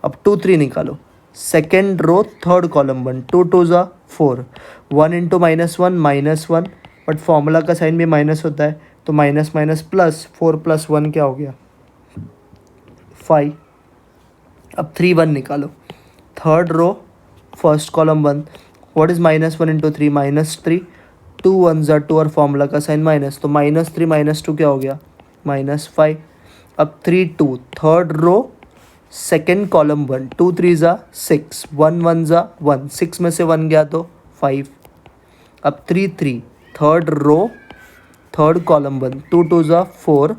अब 2 3 निकालो, सेकेंड रो थर्ड कॉलम 1, 2 2 ज़ा 4, 1 इंटू -1, बट फॉर्मूला का साइन भी माइनस होता है, तो माइनस माइनस प्लस, 4 + 1 क्या हो गया 5। अब 3 1 निकालो, third row first column 1, what is -1 into 3 -3, 2 1 ज़ा 2 और फॉर्मूला का साइन माइनस, तो -3 -2 क्या हो गया -5। अब 3 2 थर्ड रो सेकेंड कॉलम 1, 2 3 ज़ा 6, 1 1 ज़ा 1, 6 में से 1 गया तो 5। अब 3 3 थर्ड रो थर्ड कॉलम 1, 2 2 ज़ा 4,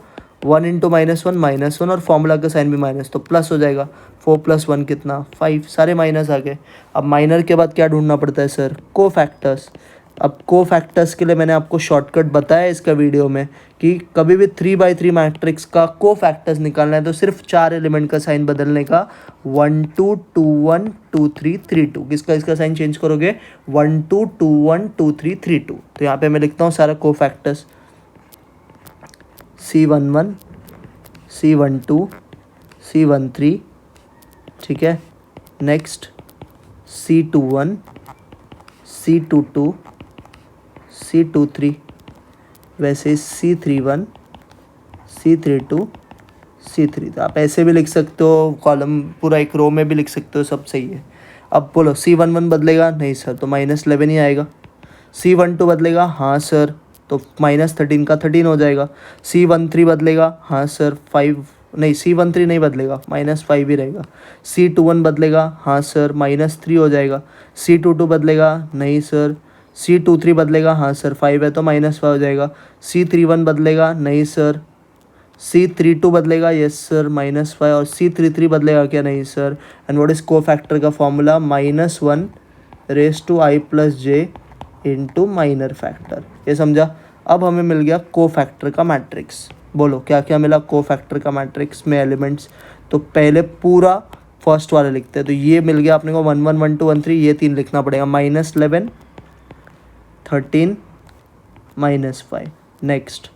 1 इंटू -1 और फॉर्मूला का साइन भी माइनस, तो प्लस हो जाएगा, 4 + 1 कितना 5, सारे माइनस आ गए। अब माइनर के बाद क्या ढूंढना पड़ता है सर, को फैक्टर्स। अब को फैक्टर्स के लिए मैंने आपको शॉर्टकट बताया इसका वीडियो में कि कभी भी 3/3 मैट्रिक्स का को फैक्टर्स निकालना है तो सिर्फ 4 एलिमेंट का साइन बदलने का, 1 2 2 1 2 3 3 2, किसका इसका साइन चेंज करोगे 1 2 2 1 2 3 3 2। तो यहाँ पे मैं लिखता हूँ सारा को फैक्टर्स, C11 C12 C13, ठीक है, नेक्स्ट C21 C22 C23, वैसे C31 C32 C3। तो आप ऐसे भी लिख सकते हो, कॉलम पूरा एक रो में भी लिख सकते हो, सब सही है। अब बोलो C11 बदलेगा, नहीं सर, तो -11 ही आएगा। C12 बदलेगा, हाँ सर, तो -13 का 13 हो जाएगा। C13 बदलेगा, हाँ सर, 5 नहीं, C13 नहीं बदलेगा, -5 ही रहेगा। C21 बदलेगा, हाँ सर, -3 हो जाएगा। C22 बदलेगा, नहीं सर। C23 बदलेगा, हाँ सर, 5 है तो -5 हो जाएगा। C31 बदलेगा, नहीं सर। C32 बदलेगा, यस सर, -5। और C33 बदलेगा क्या, नहीं sir. And what is cofactor का formula, -1 raise to i + j into minor factor. ये समझा। अब हमें मिल गया को फैक्टर का मैट्रिक्स। बोलो क्या क्या मिला को फैक्टर का मैट्रिक्स में एलिमेंट्स। तो पहले पूरा फर्स्ट वाला लिखते हैं, तो ये मिल गया अपने को 1 1 1 2 1 3, ये 3 लिखना पड़ेगा, -11 13 -5। नेक्स्ट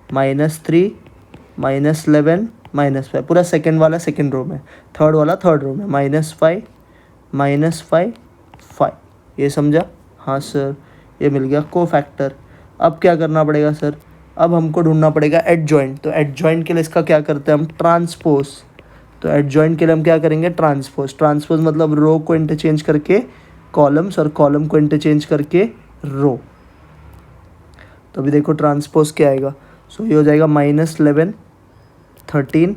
-3 -11 -5, पूरा सेकेंड वाला सेकेंड रो में, थर्ड वाला थर्ड रो में, -5 -5 5। ये समझा, हाँ सर, ये मिल गया को फैक्टर। अब क्या करना पड़ेगा सर, अब हमको ढूंढना पड़ेगा एडजॉइंट। तो एडजॉइंट के लिए इसका क्या करते हैं हम, ट्रांसपोज। तो एडजॉइंट के लिए हम क्या करेंगे, ट्रांसपोज। ट्रांसपोज मतलब रो को इंटरचेंज करके कॉलम्स और कॉलम को इंटरचेंज करके रो। तो अभी देखो ट्रांसपोज क्या आएगा, सो ये हो जाएगा -11 13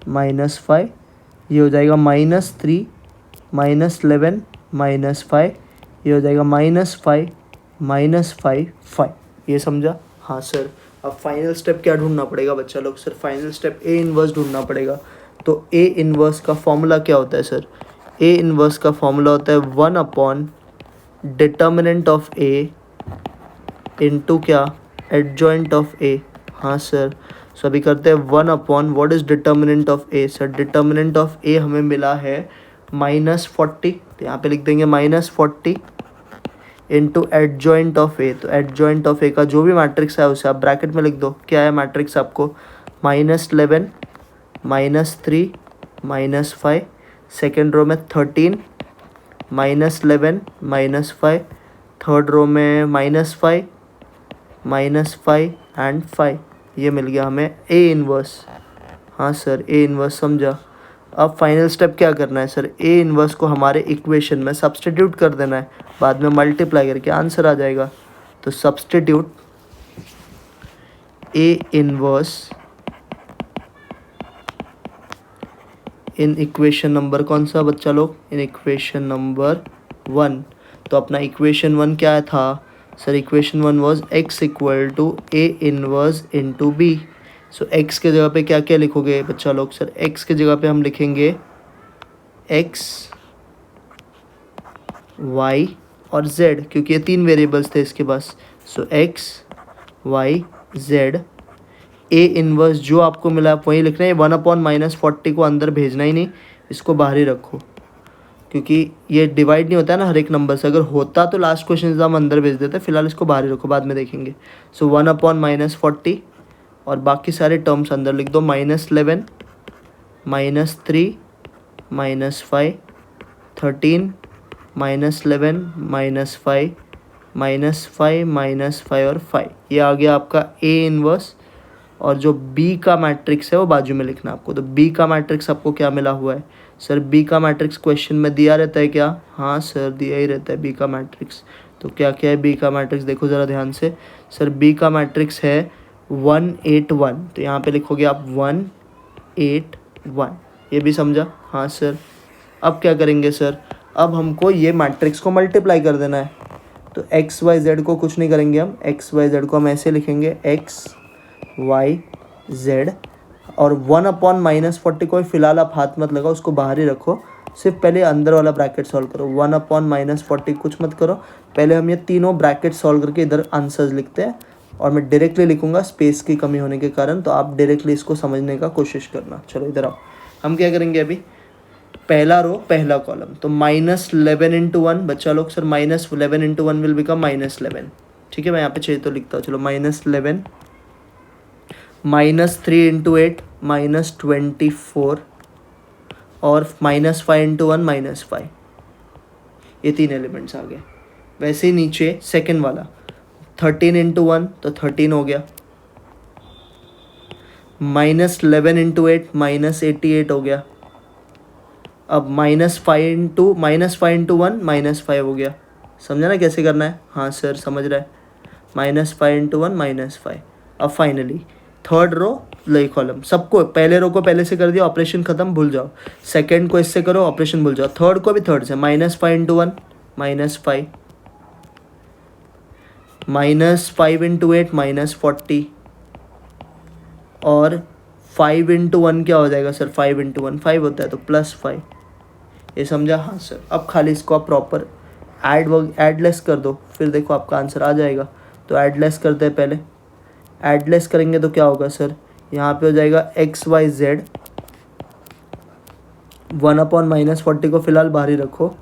-5, ये हो जाएगा -3 -11 -5, ये हो जाएगा -5 -5 5। ये समझा, हाँ सर। अब फाइनल स्टेप क्या ढूंढना पड़ेगा बच्चा लोग, sir final step A inverse ढूंढना पड़ेगा। तो ए इनवर्स का फॉर्मूला क्या होता है सर, ए इनवर्स का फॉर्मूला होता है 1/डिटर्मिनेंट ऑफ ए इंटू क्या, एडजॉइंट ऑफ ए। हाँ सर, सो अभी करते हैं 1/, what is determinant of A sir, determinant of A हमें मिला है -40, तो यहाँ पे लिख देंगे -40 इंटू एडजॉइंट ऑफ ए। तो एडजॉइंट ऑफ ए का जो भी मैट्रिक्स है उसे आप ब्रैकेट में लिख दो। क्या है मैट्रिक्स आपको, -11 -3 -5, सेकेंड रो में 13 -11 -5, थर्ड रो में -5 -5 एंड 5। ये मिल गया हमें ए इनवर्स। हाँ सर, ए इनवर्स समझा। अब फाइनल स्टेप क्या करना है सर, ए इनवर्स को हमारे इक्वेशन में सब्सटीट्यूट कर देना है, बाद में मल्टीप्लाई करके आंसर आ जाएगा। तो substitute A inverse in equation number, कौन सा बच्चा लोग, इन इक्वेशन नंबर 1। तो अपना इक्वेशन 1 क्या था sir, equation 1 was x = a inverse into B. So x के जगह पे क्या क्या लिखोगे बच्चा लोग, सर x के जगह पे हम लिखेंगे x y और z, क्योंकि ये 3 वेरिएबल्स थे इसके पास। सो x y z, A inverse जो आपको मिला आप वही लिखना है। 1/-40 को अंदर भेजना ही नहीं, इसको बाहर ही रखो, क्योंकि ये डिवाइड नहीं होता है ना हर एक नंबर से। अगर होता तो लास्ट क्वेश्चन हम अंदर भेज देते, फिलहाल इसको बाहर ही रखो, बाद में देखेंगे। सो 1/-40 और बाकी सारे टर्म्स अंदर लिख दो, -11 -3 -5, 13 -11 -5 -5 -5 और 5, ये आ गया आपका A इनवर्स। और जो B का मैट्रिक्स है वो बाजू में लिखना आपको। तो B का मैट्रिक्स आपको क्या मिला हुआ है सर? B का मैट्रिक्स क्वेश्चन में दिया रहता है क्या? हाँ सर, दिया ही रहता है B का मैट्रिक्स। तो क्या क्या है B का मैट्रिक्स, देखो ज़रा ध्यान से सर। B का मैट्रिक्स है 1 8 1, तो यहाँ पे लिखोगे आप 1 8 1, ये भी समझा? हाँ सर। अब क्या करेंगे सर? अब हमको ये मैट्रिक्स को मल्टीप्लाई कर देना है। तो एक्स वाई जेड को कुछ नहीं करेंगे हम, एक्स वाई जेड को हम ऐसे लिखेंगे एक्स वाई जेड। और 1/-40 को फिलहाल आप हाथ मत लगाओ, उसको बाहर ही रखो, सिर्फ पहले अंदर वाला ब्रैकेट सॉल्व करो। 1/-40 कुछ मत करो, पहले हम ये तीनों ब्रैकेट सॉल्व करके इधर आंसर्स लिखते हैं। और मैं डायरेक्टली लिखूंगा स्पेस की कमी होने के कारण, तो आप डायरेक्टली इसको समझने का कोशिश करना। चलो इधर आओ, हम क्या करेंगे अभी? पहला रो पहला कॉलम, तो -11 × 1, बच्चा लोग सर -11 × 1 विल बिकम -11। ठीक है, मैं यहाँ पे चाहिए तो लिखता हूँ। चलो -11 -3 × 8 -24 और -5 × 1 -5, ये तीन एलिमेंट्स आ गए। वैसे ही नीचे सेकंड वाला 13 × 1 तो 13 हो गया, -11 × 8 -88 हो गया। अब -5 × 1 -5 हो गया। समझा ना कैसे करना है? हाँ सर समझ रहा है। -5 × 1 -5। अब फाइनली थर्ड रो ले कॉलम, सबको पहले रो को पहले से कर दिया, ऑपरेशन खत्म, भूल जाओ। सेकंड को इससे करो, ऑपरेशन भूल जाओ। थर्ड को भी थर्ड से, -5 × 1 -5 -5 × 8 -40 और 5 × 1 क्या हो जाएगा सर? 5 × 1 5 होता है, तो +5। ये समझा? हाँ सर। अब खाली इसको आप प्रॉपर ऐड लेस कर दो, फिर देखो आपका आंसर आ जाएगा। तो ऐड लेस करते हैं पहले। ऐड लेस करेंगे तो क्या होगा सर? यहाँ पे हो जाएगा एक्स वाई जेड, 1/-40 को फिलहाल बाहर ही रखो।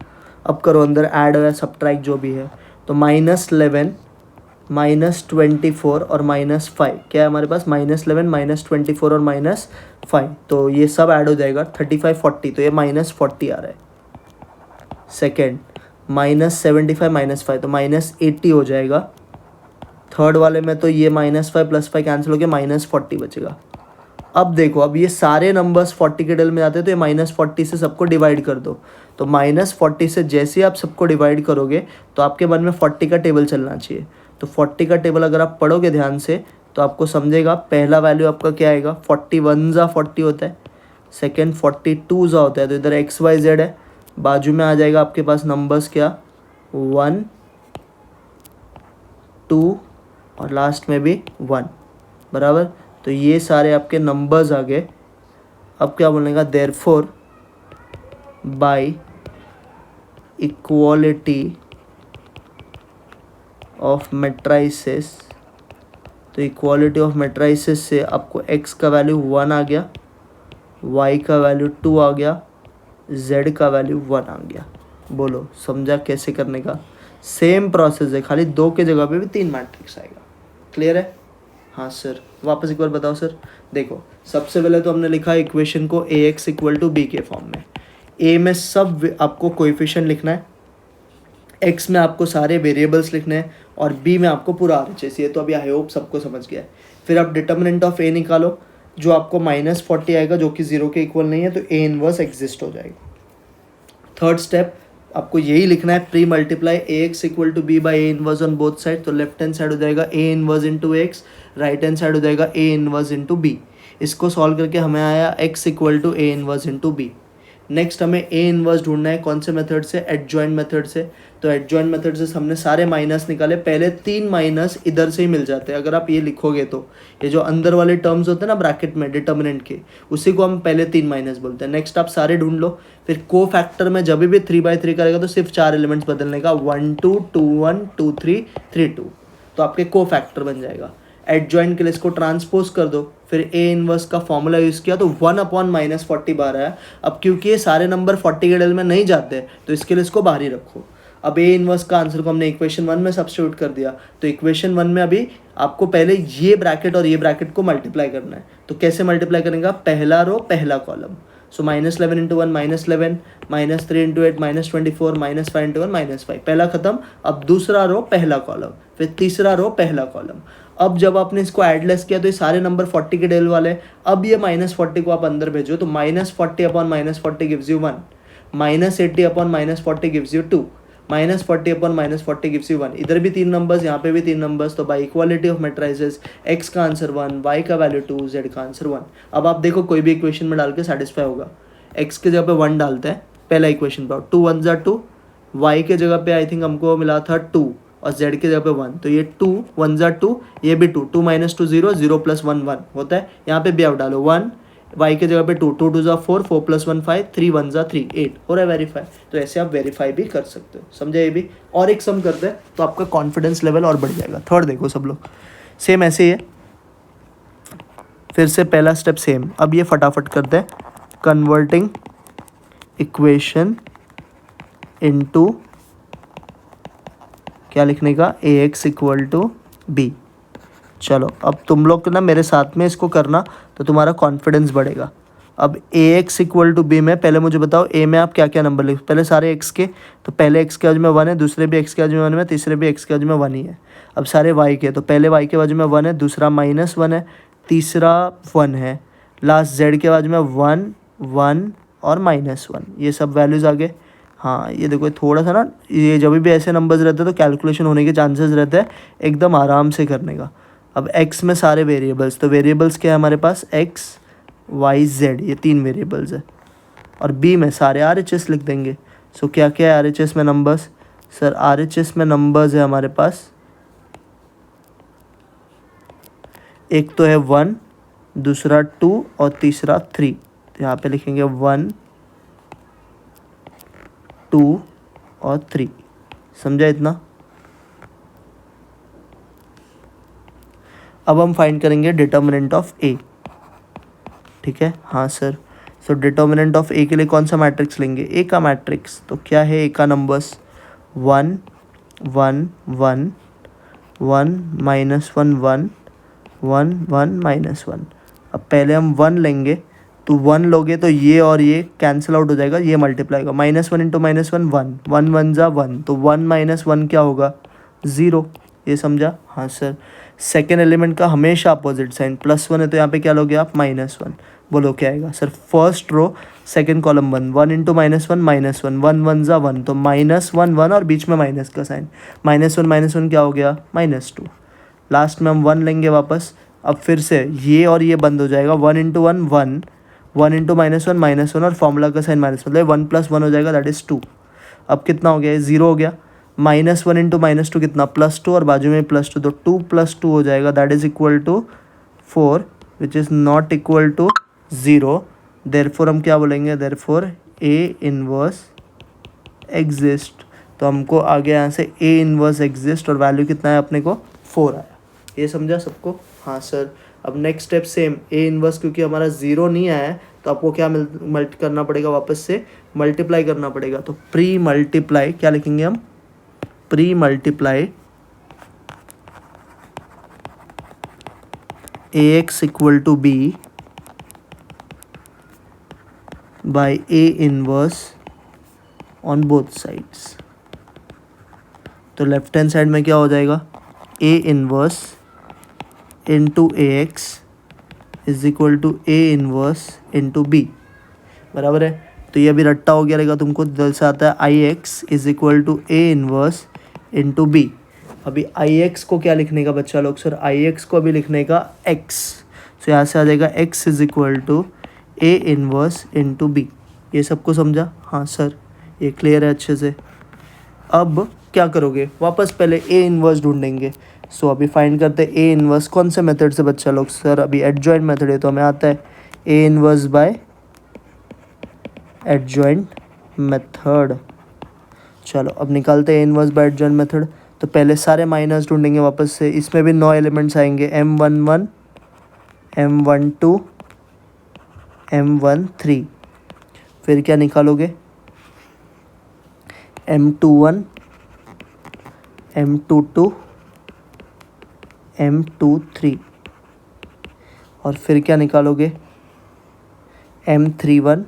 अब करो अंदर ऐड या सब्ट्रैक्ट जो भी है। तो -11 -24 और -5, क्या है हमारे पास? -11 -24 और -5, तो ये सब ऐड हो जाएगा 35 40, तो ये -40 आ रहा है। सेकेंड -75 -5, तो -80 हो जाएगा। थर्ड वाले में तो ये -5 + 5 कैंसिल हो गया, -40 बचेगा। अब देखो, अब ये सारे नंबर्स 40 के टेबल में आते हैं, तो ये -40 से सबको डिवाइड कर दो। तो -40 से जैसे आप सबको डिवाइड करोगे तो आपके मन में 40 का टेबल चलना चाहिए। तो 40 का टेबल अगर आप पढ़ोगे ध्यान से तो आपको समझेगा, पहला वैल्यू आपका क्या आएगा? 41 40 होता है, सेकेंड 42 होता है, तो इधर एक्स वाई जेड है, बाजू में आ जाएगा आपके पास नंबर्स क्या? 1 2 और लास्ट में भी 1, बराबर। तो ये सारे आपके नंबर्स आ गए। अब क्या बोलने का? Therefore by equality of matrices, तो इक्वालिटी ऑफ मैट्रिसेस से आपको x का वैल्यू 1 आ गया, y का वैल्यू 2 आ गया, z का वैल्यू 1 आ गया। बोलो समझा कैसे करने का? सेम प्रोसेस है, खाली 2 के जगह पे भी 3 मैट्रिक्स आएगा। क्लियर है? हाँ सर। वापस एक बार बताओ सर। देखो, सबसे पहले तो हमने लिखा इक्वेशन को ax = b के फॉर्म में। a में सब आपको कोएफिशिएंट लिखना है, x में आपको सारे वेरिएबल्स लिखने हैं और b में आपको पूरा RHS। ये तो अभी आई होप सबको समझ गया है। फिर आप डिटर्मिनेंट ऑफ a निकालो, जो आपको -40 आएगा, जो कि 0 के इक्वल नहीं है, तो a इनवर्स एग्जिस्ट हो जाएगा। थर्ड स्टेप आपको यही लिखना है, pre multiply ax = b by a inverse on both side. तो लेफ्ट हैंड साइड हो जाएगा a inverse into x, right hand side हो जाएगा a इनवर्स इंटू b। इसको सॉल्व करके हमें आया x = a inverse into b। Next हमें a इनवर्स ढूंढना है, कौन से मेथड से? एडजॉइंट मेथड से। तो एडजॉइंट मेथड से हमने सारे माइनस निकाले, पहले 3 माइनस इधर से ही मिल जाते हैं। अगर आप ये लिखोगे तो ये जो अंदर वाले टर्म्स होते हैं ना ब्रैकेट में डिटर्मिनेंट के, उसी को हम पहले 3 माइनस बोलते हैं। नेक्स्ट आप सारे ढूंढ लो। फिर को फैक्टर में जब भी 3/3 करेगा तो सिर्फ 4 एलिमेंट्स बदलने का, 1 2 2 1 2 3 3 2, तो आपके को फैक्टर बन जाएगा। एडजॉइंट के लिए इसको ट्रांसपोज कर दो, फिर a इनवर्स का फॉर्मूला यूज़ किया तो 1/-40 बार आया। अब क्योंकि ये सारे नंबर 40 के टेबल में नहीं जाते तो इसके लिए इसको बाहर ही रखो। अब a इनवर्स का आंसर को हमने इक्वेशन 1 में सब्स्टिट्यूट कर दिया, तो इक्वेशन 1 में अभी आपको पहले ये ब्रैकेट और ये ब्रैकेट को मल्टीप्लाई करना है। तो कैसे मल्टीप्लाई करेंगे? पहला रो पहला कॉलम, सो -11 इंटू 1 -11, -3 इंटू 8 -24, -5 इंटू 1 -5। पहला खत्म। अब दूसरा रो पहला कॉलम, फिर तीसरा रो पहला कॉलम। अब जब आपने इसको एडलेस किया तो ये सारे नंबर 40 के डेल वाले। अब ये -40 को आप अंदर भेजो तो -40 upon -40 gives you 1, -80 upon -40 gives you 2, -40 upon -40 gives you 1। इधर भी 3 नंबर्स, यहाँ पे भी 3 नंबर्स। तो by equality of matrices x का आंसर 1, y का वैल्यू 2, z का आंसर 1। अब आप देखो कोई भी इक्वेशन में डाल के सेटिस्फाई होगा। x के जगह पे 1 डालते हैं पहला इक्वेशन पर, 2 1 ज़ा 2, y के जगह पे आई थिंक हमको मिला था 2 और z के जगह पे 1, तो ये 2 1 ज़ा 2, ये भी 2, 2 - 2 0, 0 + 1 1 होता है। यहाँ पे भी आप डालो 1, y के जगह पे 2, 2 2 ज़ा 4, 4 + 1 5, 3 1 ज़ा 3 8, हो रहा है वेरीफाई। तो ऐसे आप वेरीफाई भी कर सकते हो, समझे। ये भी और एक सम करते हैं तो आपका कॉन्फिडेंस लेवल और बढ़ जाएगा। थर्ड देखो सब लोग सेम ऐसे ही है, फिर से पहला स्टेप सेम। अब ये फटाफट करते हैं, कन्वर्टिंग इक्वेशन इनटू क्या लिखने का, ax = b। चलो अब तुम लोग ना मेरे साथ में इसको करना तो तुम्हारा कॉन्फिडेंस बढ़ेगा। अब ax = b में पहले मुझे बताओ a में आप क्या क्या नंबर लिख, पहले सारे x के, तो पहले x के बाजू में 1 है, दूसरे भी x के बाजू में 1 है, तीसरे भी x के बाजू में 1 ही है। अब सारे y के, तो पहले y के बाजू में 1 है, दूसरा -1 है, तीसरा 1 है, लास्ट z के बाजू में 1 1 और -1, ये सब वैल्यूज़ आ गए। हाँ ये देखो थोड़ा सा ना, ये जब भी ऐसे नंबर्स रहते हैं तो कैलकुलेशन होने के चांसेस रहते हैं, एकदम आराम से करने का। अब x में सारे वेरिएबल्स, तो वेरिएबल्स क्या है हमारे पास, x y z, ये 3 वेरिएबल्स है। और b में सारे RHS लिख देंगे। सो क्या क्या है RHS में नंबर्स, सर RHS में नंबर्स है हमारे पास, एक तो है 1, दूसरा 2 और तीसरा 3। तो यहाँ पे लिखेंगे 1 2 और 3, समझा इतना। अब हम फाइंड करेंगे डिटर्मिनेंट ऑफ ए, ठीक है। हाँ sir, so determinant of A के लिए कौन सा मैट्रिक्स लेंगे, ए का मैट्रिक्स। तो क्या है ए का नंबर्स, 1 1 1 1 -1 1 1 1 -1। अब पहले हम 1 लेंगे, तो 1 लोगे तो ये और ये कैंसिल आउट हो जाएगा, ये मल्टीप्लाई होगा, -1 × -1 1, 1 1 ज़ा 1, तो 1 - 1 क्या होगा, 0। ये समझा। हाँ सर, सेकेंड एलिमेंट का हमेशा अपोजिट साइन, +1 है तो यहाँ पे क्या लोगे आप, -1। बोलो क्या आएगा sir, first row second column 1, 1 × -1 -1, 1 1 ज़ा 1, तो -1 1 और बीच में माइनस का साइन, -1 -1 क्या हो गया, -2। लास्ट में हम 1 लेंगे वापस। अब फिर से ये और ये बंद हो जाएगा, 1 × 1 1, 1 × -1 -1 और फॉर्मूला का साइन माइनस, मतलब 1 + 1 हो जाएगा, दैट इज़ 2। अब कितना हो गया, ये 0 हो गया। -1 × -2 कितना, +2 और बाजू में +2, तो 2 + 2 हो जाएगा, that is = 4, which is not equal to 0। Therefore हम क्या बोलेंगे, देयरफॉर A इनवर्स एग्जिस्ट। तो हमको आगे यहाँ से A इनवर्स एग्जिस्ट और वैल्यू कितना है अपने को, 4 आया। ये समझा सबको। हाँ सर, अब next step same, A inverse क्योंकि हमारा 0 नहीं आया है तो आपको क्या करना पड़ेगा, वापस से मल्टीप्लाई करना पड़ेगा। तो प्री मल्टीप्लाई क्या लिखेंगे हम, pre multiply AX = B by A inverse on both sides. तो लेफ्ट हैंड साइड में क्या हो जाएगा, A inverse into AX = A inverse into B, बराबर है। तो ये अभी रट्टा हो गया रहेगा तुमको, दिल से आता है IX = A inverse into B। अभी IX को क्या लिखने का बच्चा लोग, सर IX को अभी लिखने का X, तो यहाँ से आ जाएगा X = A inverse into B। ये सबको समझा। हाँ सर, ये क्लियर है अच्छे से। अब क्या करोगे, वापस पहले A इनवर्स ढूंढेंगे। सो अभी फाइंड करते हैं A इनवर्स कौन से मेथड से बच्चा लोग, सर अभी एडजॉइंट मेथड है तो हमें आता है A inverse by adjoint method. चलो अब निकालते हैं A inverse by adjoint method. तो पहले सारे माइनस ढूंढेंगे वापस से, इसमें भी 9 एलिमेंट्स आएंगे, M11 M12 M13। फिर क्या निकालोगे, M21 M22 M23। और फिर क्या निकालोगे, M31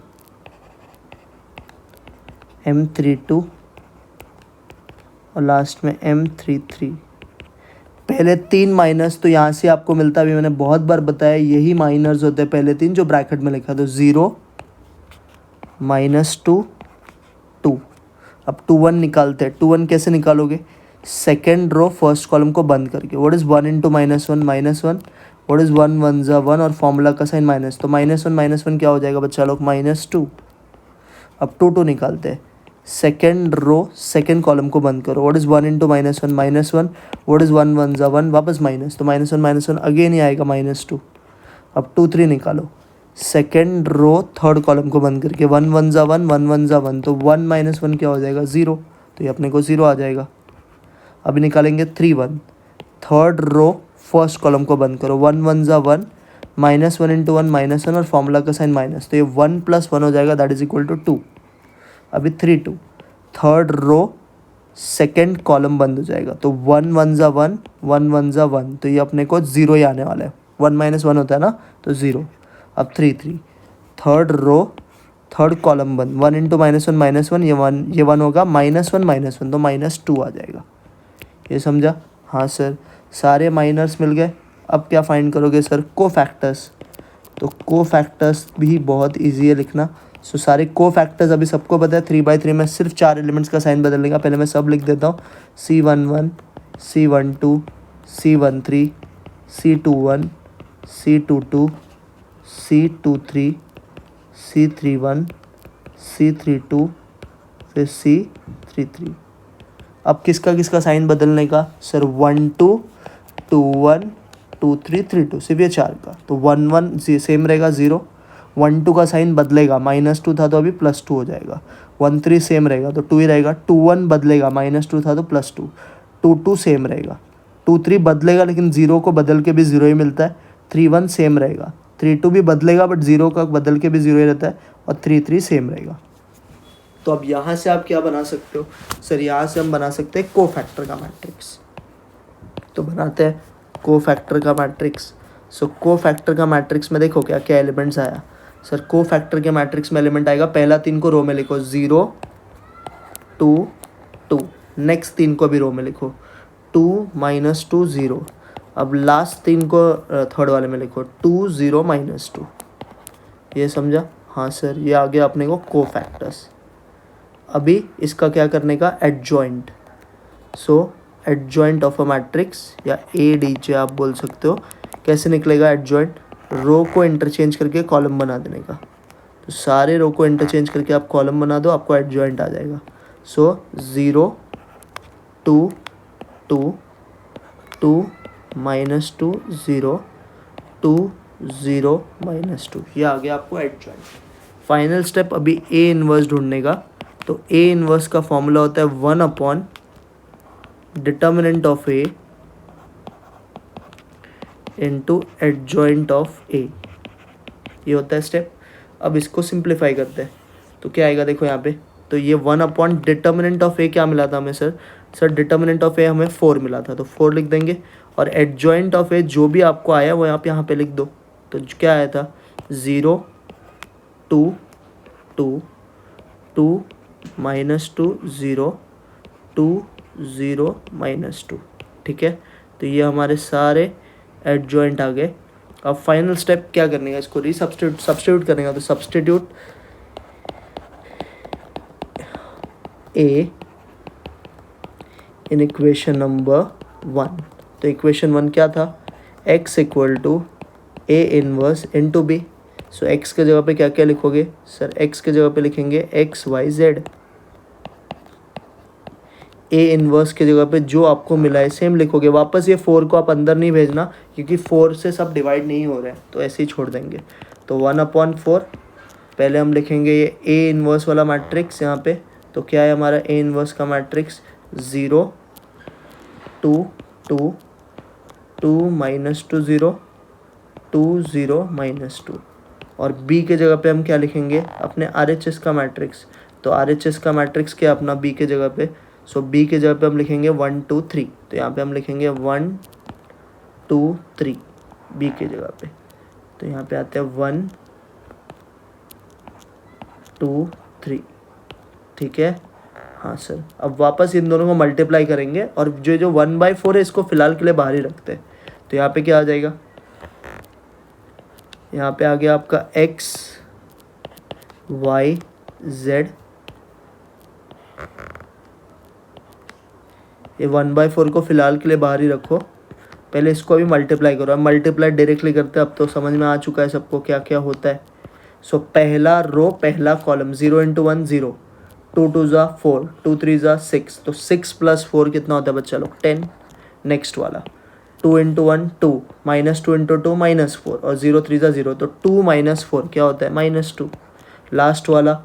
M32 और लास्ट में M33। पहले 3 माइनस तो यहाँ से आपको मिलता है, अभी मैंने बहुत बार बताया यही माइनर्स होते हैं पहले 3 जो ब्रैकेट में लिखा, तो 0 -2 2। अब 2 1 निकालते हैं। 2 1 कैसे निकालोगे? सेकेंड रो फर्स्ट कॉलम को बंद करके। What is 1 into -1? -1। What is 1 1 ज़ा 1 और फॉर्मूला का साइन माइनस, तो -1 क्या हो जाएगा बच्चा लोग? -2। अब 2 2 निकालते हैं। सेकेंड रो सेकेंड कॉलम को बंद करो। What is 1 into -1? -1। What is 1 1 ज़ा 1, वापस माइनस, तो -1 अगेन ही आएगा -2। अब 2 3 निकालो। सेकेंड रो थर्ड कॉलम को बंद करके। 1 1 ज़ा 1, 1 1 ज़ा 1, तो 1 -1 क्या हो जाएगा? 0। तो ये अपने को 0 आ जाएगा। अभी निकालेंगे 3 1। थर्ड रो फर्स्ट कॉलम को बंद करो। 1 1 ज़ा 1, -1 इंटू 1 -1 और फॉर्मूला का साइन माइनस, तो ये 1 + 1 हो जाएगा, दैट इज इक्वल टू 2। अभी 3 2। थर्ड रो सेकेंड कॉलम बंद हो जाएगा, तो 1 1 ज़ा 1, 1 1 ज़ा 1, तो ये अपने को 0 ही आने वाला है। 1 -1 होता है ना, तो 0। अब 3 3। थर्ड रो थर्ड कॉलम बंद। 1 इंटू -1 ये 1 होगा, -1 तो -2 आ जाएगा। ये समझा? हाँ सर, सारे माइनर्स मिल गए। अब क्या फाइंड करोगे सर? कोफैक्टर्स। तो कोफैक्टर्स भी बहुत ईजी है लिखना। सो सारे कोफैक्टर्स अभी सबको पता है। 3/3 में सिर्फ 4 एलिमेंट्स का साइन बदलने का। पहले मैं सब लिख देता हूँ। C11, C12, C13, C21, C22, C23, C31, C32, फिर C33। अब किसका किसका साइन बदलने का सर? 1 2, 2 1, 2 3, 3 2, सिर्फ ये 4 का। तो 1 1 सेम रहेगा 0। 1 2 का साइन बदलेगा, -2 था तो अभी +2 हो जाएगा। 1 3 सेम रहेगा तो 2 ही रहेगा। 2 1 बदलेगा, -2 था तो +2। 2 2 सेम रहेगा। 2 3 बदलेगा लेकिन 0 को बदल के भी 0 ही मिलता है। 3 1 सेम रहेगा। 3 2 भी बदलेगा बट 0 का बदल के भी 0 ही रहता है। और 3 3 सेम रहेगा। तो अब यहाँ से आप क्या बना सकते हो सर? यहाँ से हम बना सकते हैं कोफैक्टर का मैट्रिक्स। तो बनाते हैं कोफैक्टर का मैट्रिक्स। सो कोफैक्टर का मैट्रिक्स में देखो क्या क्या एलिमेंट्स आया सर। कोफैक्टर के मैट्रिक्स में एलिमेंट आएगा, पहला 3 को रो में लिखो 0 2 2। नेक्स्ट 3 को भी रो में लिखो 2 -2 0। अब लास्ट 3 को थर्ड वाले में लिखो 2 0 -2। ये समझा? हाँ सर, ये आ गया अपने को कोफैक्टर्स। अभी इसका क्या करने का? Adjoint. So adjoint of a matrix या ADJ आप बोल सकते हो। कैसे निकलेगा एडजॉइंट? रो को इंटरचेंज करके कॉलम बना देने का। तो सारे रो को इंटरचेंज करके आप कॉलम बना दो, आपको एडजॉइंट आ जाएगा। सो 0 2 2 2 -2 0 2 0 -2, ये आ गया आपको एडजॉइंट। फाइनल स्टेप अभी A इनवर्स ढूंढने का। तो A इनवर्स का फॉर्मूला होता है 1/, determinant of A into adjoint of A, ये होता है स्टेप। अब इसको सिंप्लीफाई करते हैं तो क्या आएगा देखो यहाँ पे। तो ये 1/, डिटर्मिनेंट ऑफ A क्या मिला था हमें sir? Sir determinant of A हमें 4 मिला था, तो 4 लिख देंगे। और एडजॉइंट ऑफ A जो भी आपको आया वो आप यहाँ पे लिख दो। तो क्या आया था? 0 2 2 2 -2 0 2 0 -2। ठीक है, तो ये हमारे सारे एडजॉइंट आ गए। अब फाइनल स्टेप क्या करने का? इसको सब्स्टिट्यूट करने का। तो substitute A in equation number 1। तो इक्वेशन 1 क्या था? x = A inverse into B। So x के जगह पे क्या क्या लिखोगे सर? x के जगह पे लिखेंगे XYZ। A इनवर्स के जगह पे जो आपको मिला है सेम लिखोगे। वापस ये 4 को आप अंदर नहीं भेजना क्योंकि 4 से सब डिवाइड नहीं हो रहे हैं, तो ऐसे ही छोड़ देंगे। तो 1/4 पहले हम लिखेंगे ये A इनवर्स वाला मैट्रिक्स यहाँ पे। तो क्या है हमारा A इनवर्स का मैट्रिक्स? 0 2 2 2 -2 0 2 0 -2। और B के जगह पे हम क्या लिखेंगे? अपने RHS का मैट्रिक्स। तो RHS का मैट्रिक्स क्या अपना B के जगह पे? सो B के जगह पे हम लिखेंगे 1 2 3। तो यहाँ पे हम लिखेंगे 1 2 3 B के जगह पे। तो यहाँ पे आते हैं 1 2 3। ठीक है। हाँ सर, अब वापस इन दोनों को मल्टीप्लाई करेंगे और जो 1/4 है इसको फिलहाल के लिए बाहर ही रखते हैं। तो यहाँ पे क्या आ जाएगा, यहाँ पे आ गया आपका x y z। ये 1/4 को फिलहाल के लिए बाहर ही रखो, पहले इसको अभी मल्टीप्लाई करो। अब मल्टीप्लाई डायरेक्टली करते हैं, अब तो समझ में आ चुका है सबको क्या क्या होता है। सो पहला रो पहला कॉलम 0 × 1 0, 2 2 ज़ा 4, 2 3 ज़ा 6, तो 6 + 4 कितना होता है बच्चा लोग, 10। नेक्स्ट वाला 2 × 1 2, -2 × 2 -4, और 0 3 ज़ा 0, तो 2 - 4 क्या होता है, -2। लास्ट वाला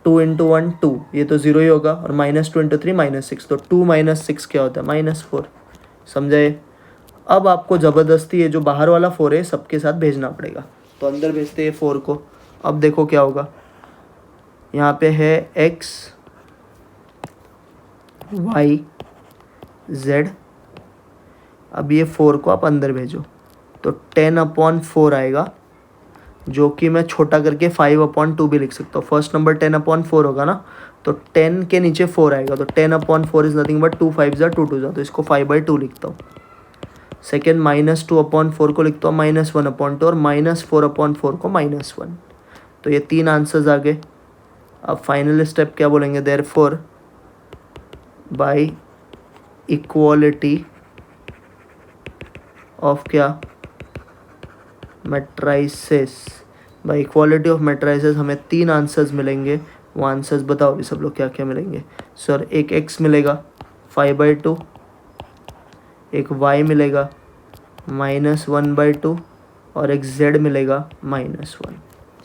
2 × 1 2, ये तो 0 ही होगा, और -2 × 3 -6, तो 2 - 6 क्या होता है, -4। समझे। अब आपको ज़बरदस्ती ये जो बाहर वाला 4 है सबके साथ भेजना पड़ेगा, तो अंदर भेजते हैं 4 को। अब देखो क्या होगा, यहाँ पे है x y z। अब ये 4 को आप अंदर भेजो, तो 10/4 आएगा, जो कि मैं छोटा करके 5/2 भी लिख सकता हूँ। फर्स्ट नंबर 10/4 होगा ना, तो 10 के नीचे 4 आएगा, तो 10/4 इज़ नथिंग बट 2 5 ज़ा 2 2 ज़ा, तो इसको 5/2 लिखता हूँ। सेकेंड -2/4 को लिखता हूँ -1/2, और -4/4 को -1। तो ये 3 आंसर्स आ गए। अब फाइनल स्टेप क्या बोलेंगे, देयरफॉर बाय इक्वालिटी ऑफ क्या, matrices. Bye equality of matrices हमें 3 आंसर्स मिलेंगे। वो आंसर्स बताओ अभी सब लोग क्या क्या मिलेंगे। सर एक x मिलेगा 5/2, एक y मिलेगा -1/2, और एक z मिलेगा -1।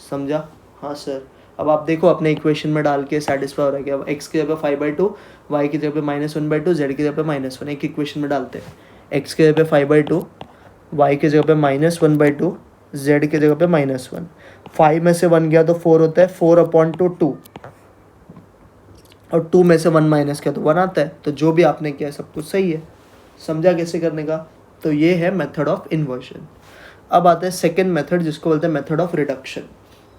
समझा। हाँ सर। अब आप देखो अपने इक्वेशन में डाल के सेटिस्फाई हो रहा है क्या। अब x की जगह पे 5/2, y की जगह पे -1/2, z की जगह पे -1, एक इक्वेशन में डालते हैं। x की जगह पे 5/2, y की जगह पे -1/2, z की जगह पे -1। 5 में से 1 गया तो 4 होता है, 4/2 2, और 2 में से 1 माइनस किया तो 1 आता है। तो जो भी आपने किया सब कुछ सही है। समझा कैसे करने का। तो ये है मेथड ऑफ इन्वर्जन। अब आता है सेकेंड मेथड, जिसको बोलते हैं मेथड ऑफ रिडक्शन।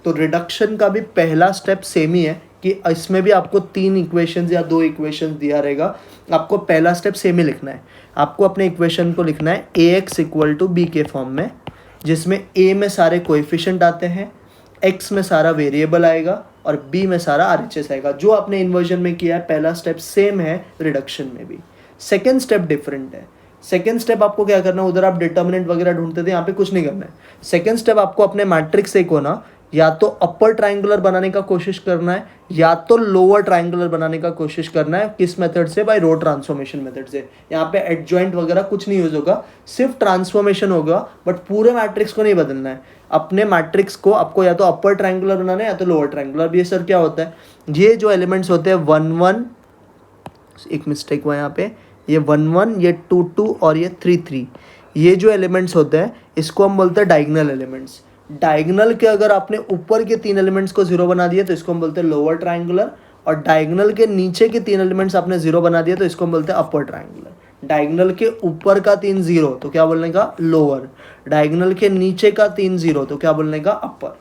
तो रिडक्शन का भी पहला स्टेप सेम ही है कि इसमें भी आपको 3 इक्वेशंस या 2 इक्वेशंस दिया रहेगा, आपको पहला स्टेप सेम ही लिखना है। आपको अपने इक्वेशन को लिखना है ax = b के फॉर्म में, जिसमें a में सारे कोएफिशिएंट आते हैं, x में सारा वेरिएबल आएगा, और b में सारा RHS आएगा। जो आपने इन्वर्जन में किया है पहला स्टेप सेम है रिडक्शन में भी। सेकेंड स्टेप डिफरेंट है। सेकेंड स्टेप आपको क्या करना है, उधर आप डिटर्मिनेंट वगैरह ढूंढते थे, यहाँ पे कुछ नहीं करना है। सेकेंड स्टेप आपको अपने मैट्रिक्स को ना या तो अपर ट्राइंगुलर बनाने का कोशिश करना है, या तो लोअर ट्राइंगुलर बनाने का कोशिश करना है। किस मेथड से, बाय रो ट्रांसफॉर्मेशन मेथड से। यहाँ पे एडजॉइंट वगैरह कुछ नहीं यूज होगा, सिर्फ ट्रांसफॉर्मेशन होगा, बट पूरे मैट्रिक्स को नहीं बदलना है। अपने मैट्रिक्स को आपको या तो अपर ट्राइंगुलर बनाना है या तो लोअर ट्राइंगुलर। अब ये सर क्या होता है, ये जो एलिमेंट्स होते हैं 1 1, एक मिस्टेक हुआ यहाँ पे, ये 1 1, ये 2 2 और ये 3 3, ये जो एलिमेंट्स होते हैं इसको हम बोलते हैं डायगोनल एलिमेंट्स। डायगोनल के अगर आपने ऊपर के 3 एलिमेंट्स को 0 बना दिया तो इसको हम बोलते हैं लोअर ट्राइंगुलर, और डायगोनल के नीचे के 3 एलिमेंट्स आपने 0 बना दिया तो इसको हम बोलते हैं अपर ट्राइंगुलर। डायगोनल के ऊपर का 3 0 तो क्या बोलने का, लोअर। डायगोनल के नीचे का 3 0 तो क्या बोलने का, अपर।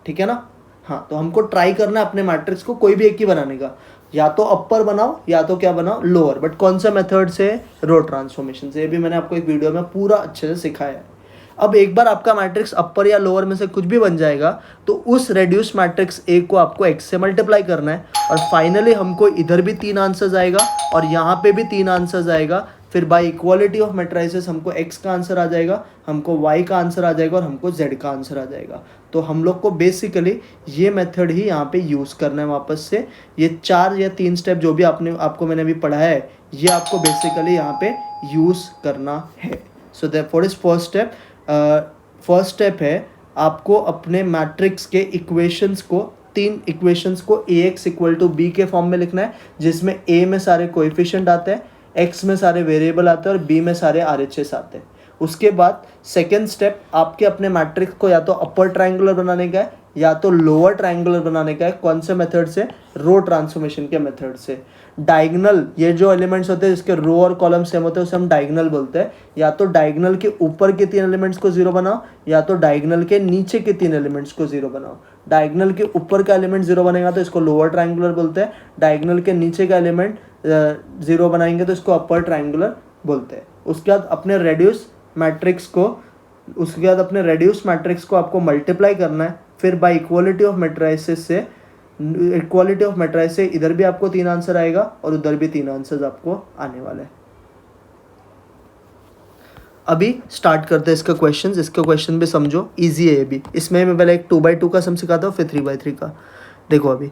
ठीक है ना। हाँ, तो हमको ट्राई करना है अपने मैट्रिक्स को कोई भी एक ही बनाने का, या तो अपर बनाओ या तो क्या बनाओ, लोअर। बट कौन सा मेथड से, रो ट्रांसफॉर्मेशन से। ये भी मैंने आपको एक वीडियो में पूरा अच्छे से सिखाया है। अब एक बार आपका मैट्रिक्स अपर या लोअर में से कुछ भी बन जाएगा तो उस रेड्यूस मैट्रिक्स ए को आपको x से मल्टीप्लाई करना है, और फाइनली हमको इधर भी 3 आंसर्स आएगा और यहाँ पे भी 3 आंसर्स आएगा। फिर बाय इक्वालिटी ऑफ मैट्रिसेस हमको x का आंसर आ जाएगा, हमको y का आंसर आ जाएगा, और हमको z का आंसर आ जाएगा। तो हम लोग को बेसिकली ये मेथड ही यहाँ पे यूज़ करना है वापस से। ये 4 या 3 स्टेप जो भी आपको मैंने अभी पढ़ा है, ये आपको बेसिकली यहाँ पे यूज़ करना है। So therefore is first step. First step है आपको अपने मैट्रिक्स के इक्वेशंस को, 3 इक्वेशंस को ax = b के फॉर्म में लिखना है, जिसमें a में सारे कोएफिशिएंट आते हैं, x में सारे वेरिएबल आते हैं, और b में सारे RHS आते हैं। उसके बाद सेकेंड स्टेप आपके अपने मैट्रिक्स को या तो अपर ट्राइंगुलर बनाने का है या तो लोअर ट्रायंगुलर बनाने का है, कौन से मेथड से, रो ट्रांसफॉर्मेशन के मेथड से। डायगोनल, ये जो एलिमेंट्स होते हैं जिसके रो और कॉलम सेम होते हैं उसे हम डायगोनल बोलते हैं। या तो डायगोनल के ऊपर के 3 एलिमेंट्स को जीरो बनाओ, या तो डायगोनल के नीचे के 3 एलिमेंट्स को जीरो बनाओ। डायगोनल के ऊपर का एलिमेंट जीरो बनेगा तो इसको लोअर ट्रायंगुलर बोलते हैं। डायगोनल के नीचे का एलिमेंट जीरो बनाएंगे तो इसको अपर ट्रायंगुलर बोलते हैं। उसके बाद अपने रेड्यूस मैट्रिक्स को आपको मल्टीप्लाई करना है, फिर बाय इक्वालिटी ऑफ मैट्रिसेस से इधर भी आपको 3 आंसर आएगा और उधर भी 3 आंसर्स आपको आने वाले हैं। अभी स्टार्ट करते हैं इसका क्वेश्चन भी समझो, इजी है ये भी। इसमें मैं पहले एक 2x2 का सम सिखाता हूँ, फिर 3x3 का। देखो अभी,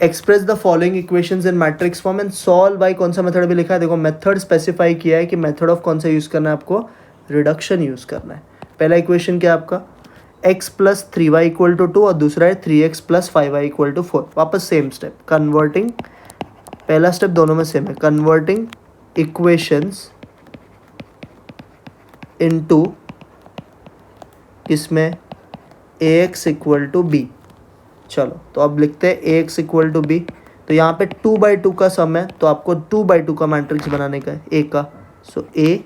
express the following equations in matrix form and solve by, कौन सा मेथड भी लिखा है, देखो मेथड स्पेसिफाई किया है कि मेथड ऑफ कौन सा यूज़ करना है, आपको रिडक्शन यूज़ करना है। पहला इक्वेशन क्या है आपका, x plus 3y equal to 2 और दूसरा है 3x plus 5y equal to 4। वापस सेम स्टेप, कन्वर्टिंग, पहला स्टेप दोनों में सेम है, कन्वर्टिंग इक्वेशंस इनटू किसमें, ax इक्वल टू b। चलो तो अब लिखते हैं ax इक्वल टू b। तो यहाँ पे 2x2 का सम है तो आपको 2x2 का मैट्रिक्स बनाने का है, a का। सो a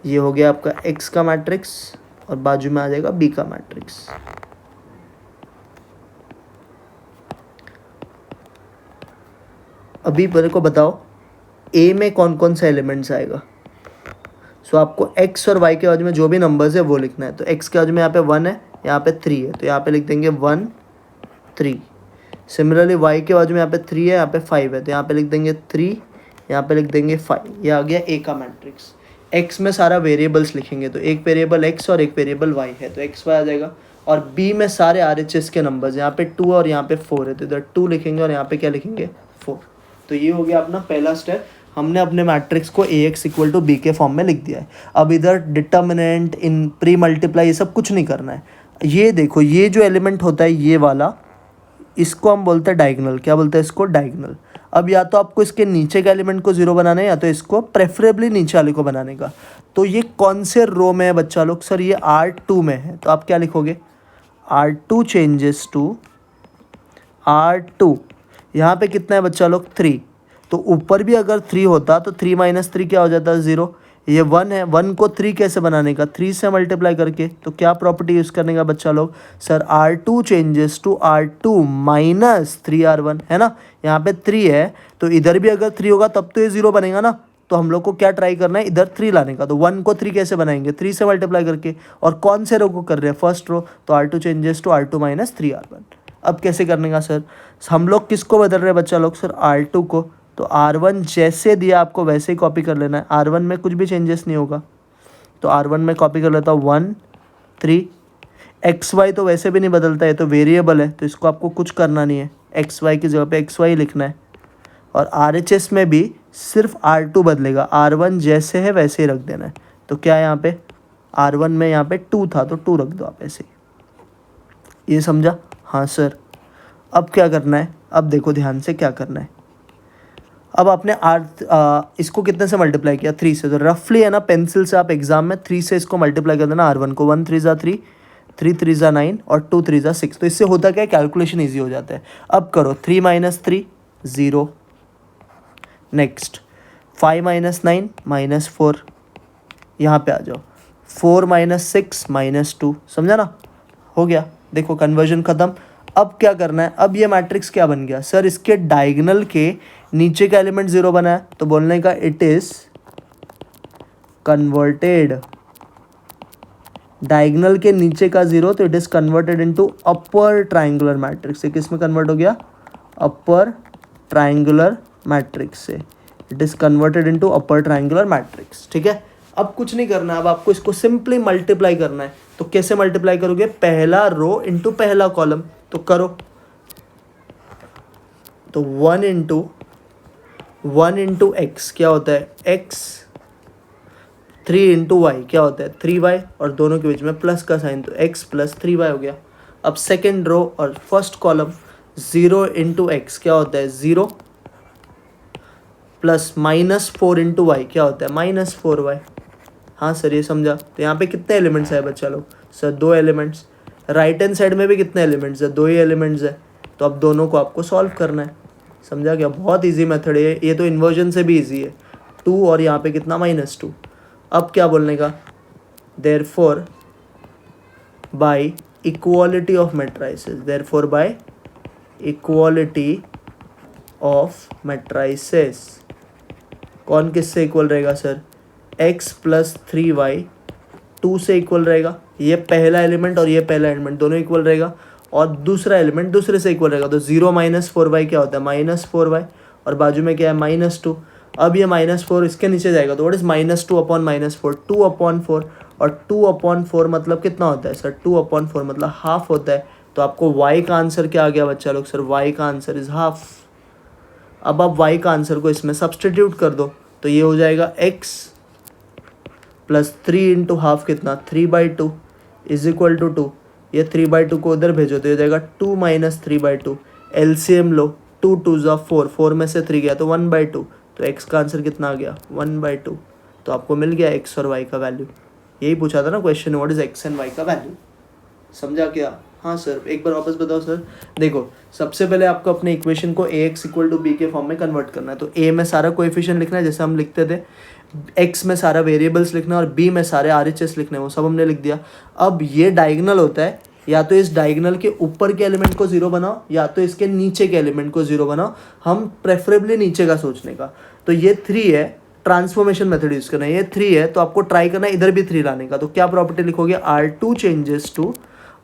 ये हो गया आपका x का मैट्रिक्स और बाजू में आ जाएगा b का मैट्रिक्स। अभी मेरे को बताओ a में कौन कौन सा एलिमेंट्स आएगा। सो आपको x और y के बाजू में जो भी नंबर्स है वो लिखना है। तो x के बाजू में यहाँ पे 1 है, यहाँ पे 3 है, तो यहाँ पे लिख देंगे 1 3। सिमिलरली y के बाजू में यहाँ पे 3 है, यहाँ पे 5 है, तो यहाँ पे लिख देंगे 3, यहाँ पे लिख देंगे 5। ये आ गया a का मैट्रिक्स। x में सारा वेरिएबल्स लिखेंगे, तो एक वेरिएबल x और एक वेरिएबल y है, तो x y आ जाएगा। और b में सारे RHS के नंबर्स, यहाँ पे 2 और यहाँ पे 4 है, तो इधर 2 लिखेंगे और यहाँ पे क्या लिखेंगे, 4। तो ये हो गया अपना पहला स्टेप, हमने अपने मैट्रिक्स को ax इक्वल टू b के फॉर्म में लिख दिया है। अब इधर डिटर्मिनेंट, इन प्री मल्टीप्लाई, ये सब कुछ नहीं करना है। ये देखो, ये जो एलिमेंट होता है ये वाला, इसको हम बोलते हैं डायगोनल। क्या बोलते हैं इसको, डायगोनल। अब या तो आपको इसके नीचे के एलिमेंट को जीरो बनाना है या तो इसको प्रेफरेबली नीचे वाले को बनाने का। तो ये कौन से रो में है बच्चा लोग, सर ये R2 में है, तो आप क्या लिखोगे, R2 चेंजेस टू R2। यहाँ पे कितना है बच्चा लोग, 3। तो ऊपर भी अगर 3 होता तो 3 माइनस 3 क्या हो जाता है, 0। ये 1 है, 1 को 3 कैसे बनाने का, 3 से मल्टीप्लाई करके। तो क्या प्रॉपर्टी यूज़ करने का बच्चा लोग, sir R2 changes to R2 minus 3R1, है ना। यहाँ पे 3 है तो इधर भी अगर 3 होगा तब तो ये 0 बनेगा ना। तो हम लोग को क्या ट्राई करना है, इधर 3 लाने का। तो 1 को 3 कैसे बनाएंगे, 3 से मल्टीप्लाई करके। और कौन से रो को कर रहे हैं, फर्स्ट रो, तो R2 changes to R2 minus 3R1। अब कैसे करने का सर, हम लोग किसको बदल रहे हैं बच्चा लोग, सर R2 को। तो R1 जैसे दिया आपको वैसे ही कॉपी कर लेना है, R1 में कुछ भी चेंजेस नहीं होगा। तो R1 में कॉपी कर लेता हूँ 1 3। XY तो वैसे भी नहीं बदलता है, तो वेरिएबल है, तो इसको आपको कुछ करना नहीं है, XY की जगह पे XY लिखना है। और RHS में भी सिर्फ R2 बदलेगा, R1 जैसे है वैसे ही रख देना है। तो क्या है यहाँ पे, R1 में यहाँ पे 2 था तो 2 रख दो आप ऐसे ही। ये समझा, हाँ सर। अब क्या करना है, अब देखो ध्यान से क्या करना है। अब आपने इसको कितने से मल्टीप्लाई किया, 3 से। तो रफली है ना, पेंसिल से आप एग्जाम में 3 से इसको मल्टीप्लाई कर देना R1 को। 1 3 ज़ा 3, 3 3 ज़ा 9 और 2 3 ज़ा 6। तो इससे होता क्या है, कैलकुलेशन ईजी हो जाता है। अब करो 3 माइनस 3 0, नेक्स्ट 5 माइनस 9 माइनस 4, यहाँ पे आ जाओ 4 माइनस 6 माइनस 2, समझा ना, हो गया। देखो कन्वर्जन ख़त्म। अब क्या करना है, अब ये मैट्रिक्स क्या बन गया, सर इसके डायगोनल के नीचे का एलिमेंट 0 बना है, तो बोलने का इट इज कन्वर्टेड। डायगोनल के नीचे का 0 तो it is converted into upper triangular matrix से। किस में कन्वर्ट हो गया, अपर ट्रायंगुलर मैट्रिक्स से। It is converted into upper triangular matrix, ठीक है। अब कुछ नहीं करना, अब आपको इसको सिंपली मल्टीप्लाई करना है। तो कैसे मल्टीप्लाई करोगे, पहला रो इंटू पहला कॉलम। तो करो, तो 1 इंटू एक्स क्या होता है, x। 3 इंटू वाई क्या होता है, 3y, और दोनों के बीच में प्लस का साइन, तो x प्लस 3y हो गया। अब सेकेंड रो और फर्स्ट कॉलम, 0 इंटू एक्स क्या होता है, 0 प्लस माइनस 4 इंटू वाई क्या होता है, माइनस 4y। हाँ सर ये समझा। तो यहाँ पे कितने एलिमेंट्स है बच्चा लोग? Sir 2 elements. Right hand side में भी कितने एलिमेंट्स है? 2 ही एलिमेंट्स है। तो अब दोनों को आपको सॉल्व करना है। समझा क्या? बहुत ईजी मेथड है ये तो, इन्वर्जन से भी ईजी है। 2 और यहाँ पे कितना -2। अब क्या बोलने का? Therefore by equality of matrices, therefore by equality of matrices कौन किससे इक्वल रहेगा सर? x + 3y 2 से इक्वल रहेगा। ये पहला एलिमेंट और ये पहला एलिमेंट दोनों इक्वल रहेगा, और दूसरा एलिमेंट दूसरे से इक्वल रहेगा। तो 0 - 4y क्या होता है? -4y, और बाजू में क्या है? -2। अब ये -4 इसके नीचे जाएगा, तो व्हाट इज -2 अपॉन -4? 2/4। और 2/4 मतलब कितना होता है सर? 2/4 मतलब हाफ होता है। तो आपको y का आंसर क्या आ गया बच्चा लोग? सर y का आंसर इज हाफ। अब आप y का आंसर को इसमें सब्सटीट्यूट कर दो, तो ये हो जाएगा x + 3 × हाफ कितना? 3/2 इज इक्वल टू 2। ये 3/2 को उधर भेजो तो ये हो जाएगा 2 - 3/2। एलसीएम लो, 2 × 2 = 4, 4 में से 3 गया तो 1/2। तो x का आंसर कितना आ गया? 1/2। तो आपको मिल गया x और y का वैल्यू। यही पूछा था ना question, what is x and y का वैल्यू। समझा क्या? हाँ सर एक बार वापस बताओ सर। देखो सबसे पहले आपको अपने इक्वेशन को ax = b के फॉर्म में कन्वर्ट करना है। तो a में सारा कोएफिशिएंट लिखना है जैसे हम लिखते थे, x में सारा वेरिएबल्स लिखना है, और b में सारे RHS लिखने हैं, वो सब हमने लिख दिया। अब ये डायगोनल होता है, या तो इस डायगोनल के ऊपर के एलिमेंट को 0 बनाओ, या तो इसके नीचे के एलिमेंट को 0 बनाओ। हम प्रेफरेबली नीचे का सोचने का। तो ये 3 है, ट्रांसफॉर्मेशन मेथड यूज करना है। ये 3 है तो आपको ट्राई करना है इधर भी 3 लाने का। तो क्या प्रॉपर्टी लिखोगे? R2 changes to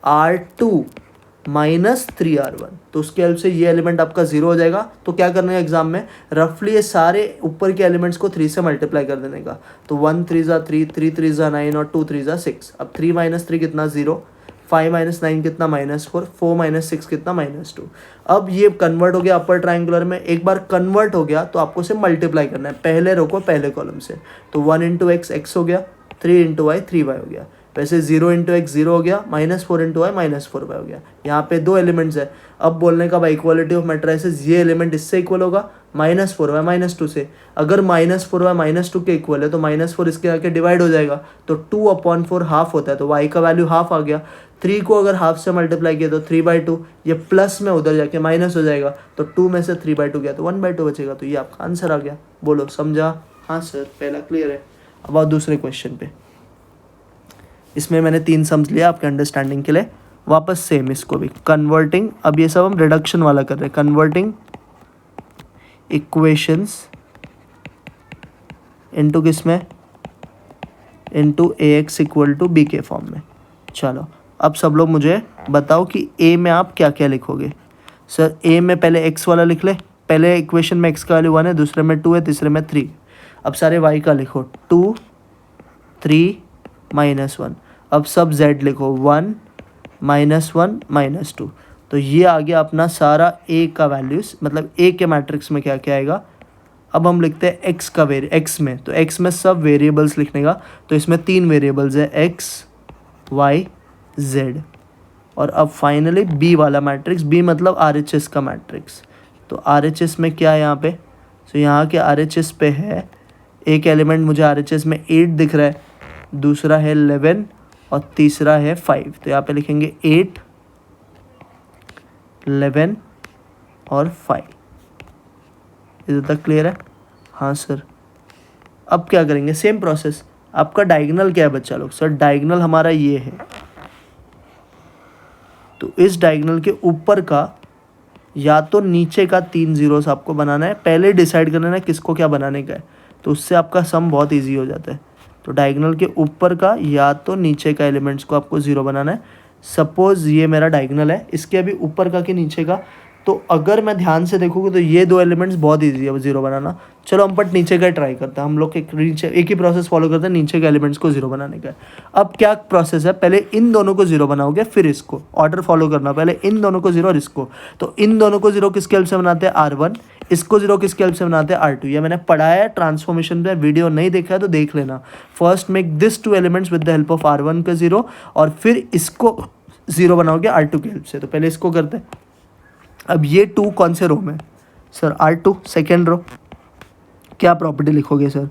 R2 - 3R1। तो उसके हेल्प से ये एलिमेंट आपका 0 हो जाएगा। तो क्या करना है एग्जाम में? रफली ये सारे ऊपर के एलिमेंट्स को 3 से मल्टीप्लाई कर देने का। तो 1 3 = 3, 3 3 = 9, और 2 3 = 6। अब 3 - 3 कितना? 0। 5 - 9 कितना? -4। 4 - 6 कितना? -2। अब ये कन्वर्ट हो गया अपर ट्रायंगुलर में। एक बार कन्वर्ट हो गया तो आपको सिर्फ मल्टीप्लाई करना है, पहले रो को पहले कॉलम से। तो 1 × x x हो गया, 3 × y 3y हो गया। वैसे 0 × x 0 हो गया, -4 × y -4y हो गया। यहाँ पे 2 एलिमेंट्स है। अब बोलने का बाय इक्वालिटी ऑफ मैट्रिसेस, ये एलिमेंट इससे इक्वल होगा -4y -2 से। अगर -4y -2 के इक्वल है तो -4 इसके आके डिवाइड हो जाएगा, तो 2/4 हाफ होता है। तो y का वैल्यू हाफ आ गया। 3 को अगर हाफ से मल्टीप्लाई किया तो 3/2, ये प्लस में उधर जाके माइनस हो जाएगा, तो 2 में से 3/2 गया तो 1/2 बचेगा। तो ये आपका आंसर आ गया। बोलो समझा? हाँ सर पहला क्लियर है। अब आओ दूसरे क्वेश्चन पे। इसमें मैंने 3 सम्स लिया आपके अंडरस्टैंडिंग के लिए। वापस सेम इसको भी कन्वर्टिंग, अब ये सब हम रिडक्शन वाला कर रहे हैं। कन्वर्टिंग इक्वेशंस इनटू किस में? इनटू ax = b के फॉर्म में। चलो अब सब लोग मुझे बताओ कि a में आप क्या क्या लिखोगे। सर a में पहले x वाला लिख ले। पहले इक्वेशन में x का वैल्यू 1 है, दूसरे में 2 है, तीसरे में 3। अब सारे y का लिखो, 2 3 -1। अब सब z लिखो, 1 -1 -2। तो ये आ गया अपना सारा a का वैल्यूज, मतलब a के मैट्रिक्स में क्या क्या आएगा। अब हम लिखते हैं x का x में, तो x में सब वेरिएबल्स लिखने का। तो इसमें 3 वेरिएबल्स है, x y z। और अब फाइनली b वाला मैट्रिक्स, b मतलब RHS का मैट्रिक्स। तो RHS में क्या है यहाँ पे? तो यहाँ के RHS पे है, एक एलिमेंट मुझे RHS में 8 दिख रहा है, दूसरा है 11 और तीसरा है 5। तो यहाँ पे लिखेंगे 8 11 और 5। इधर तक क्लियर है? हाँ सर। अब क्या करेंगे? Same process. आपका डायगोनल क्या है बच्चा लोग? सर डायगोनल हमारा ये है, तो इस डायगोनल के ऊपर का या तो नीचे का 3 जीरोस आपको बनाना है। पहले डिसाइड करना है किसको क्या बनाने का है, तो उससे आपका सम बहुत ईजी हो जाता है। तो डायगोनल के ऊपर का या तो नीचे का एलिमेंट्स को आपको 0 बनाना है। सपोज ये मेरा डायगोनल है, इसके अभी ऊपर का कि नीचे का, तो अगर मैं ध्यान से देखूँगी तो ये 2 एलिमेंट्स बहुत ईजी है 0 बनाना। चलो हम बट नीचे का ट्राई करते हैं। हम लोग एक ही प्रोसेस फॉलो करते हैं नीचे के एलिमेंट्स को 0 बनाने का। अब क्या प्रोसेस है? पहले इन दोनों को 0 बनाओगे, फिर इसको ऑर्डर फॉलो करना। पहले इन दोनों को 0 और इसको। तो इन दोनों को 0 किसके हेल्प से बनाते हैं? R1। इसको 0 किसके हेल्प से बनाते हैं? R2। ये मैंने पढ़ाया है ट्रांसफॉर्मेशन में, वीडियो नहीं देखा है तो देख लेना। First make this 2 elements with the help of R1 का 0, और फिर इसको 0 बनाओगे R2 की हेल्प से। तो पहले इसको करते हैं। अब ये 2 कौन से रो में? Sir R2 second row. क्या प्रॉपर्टी लिखोगे सर?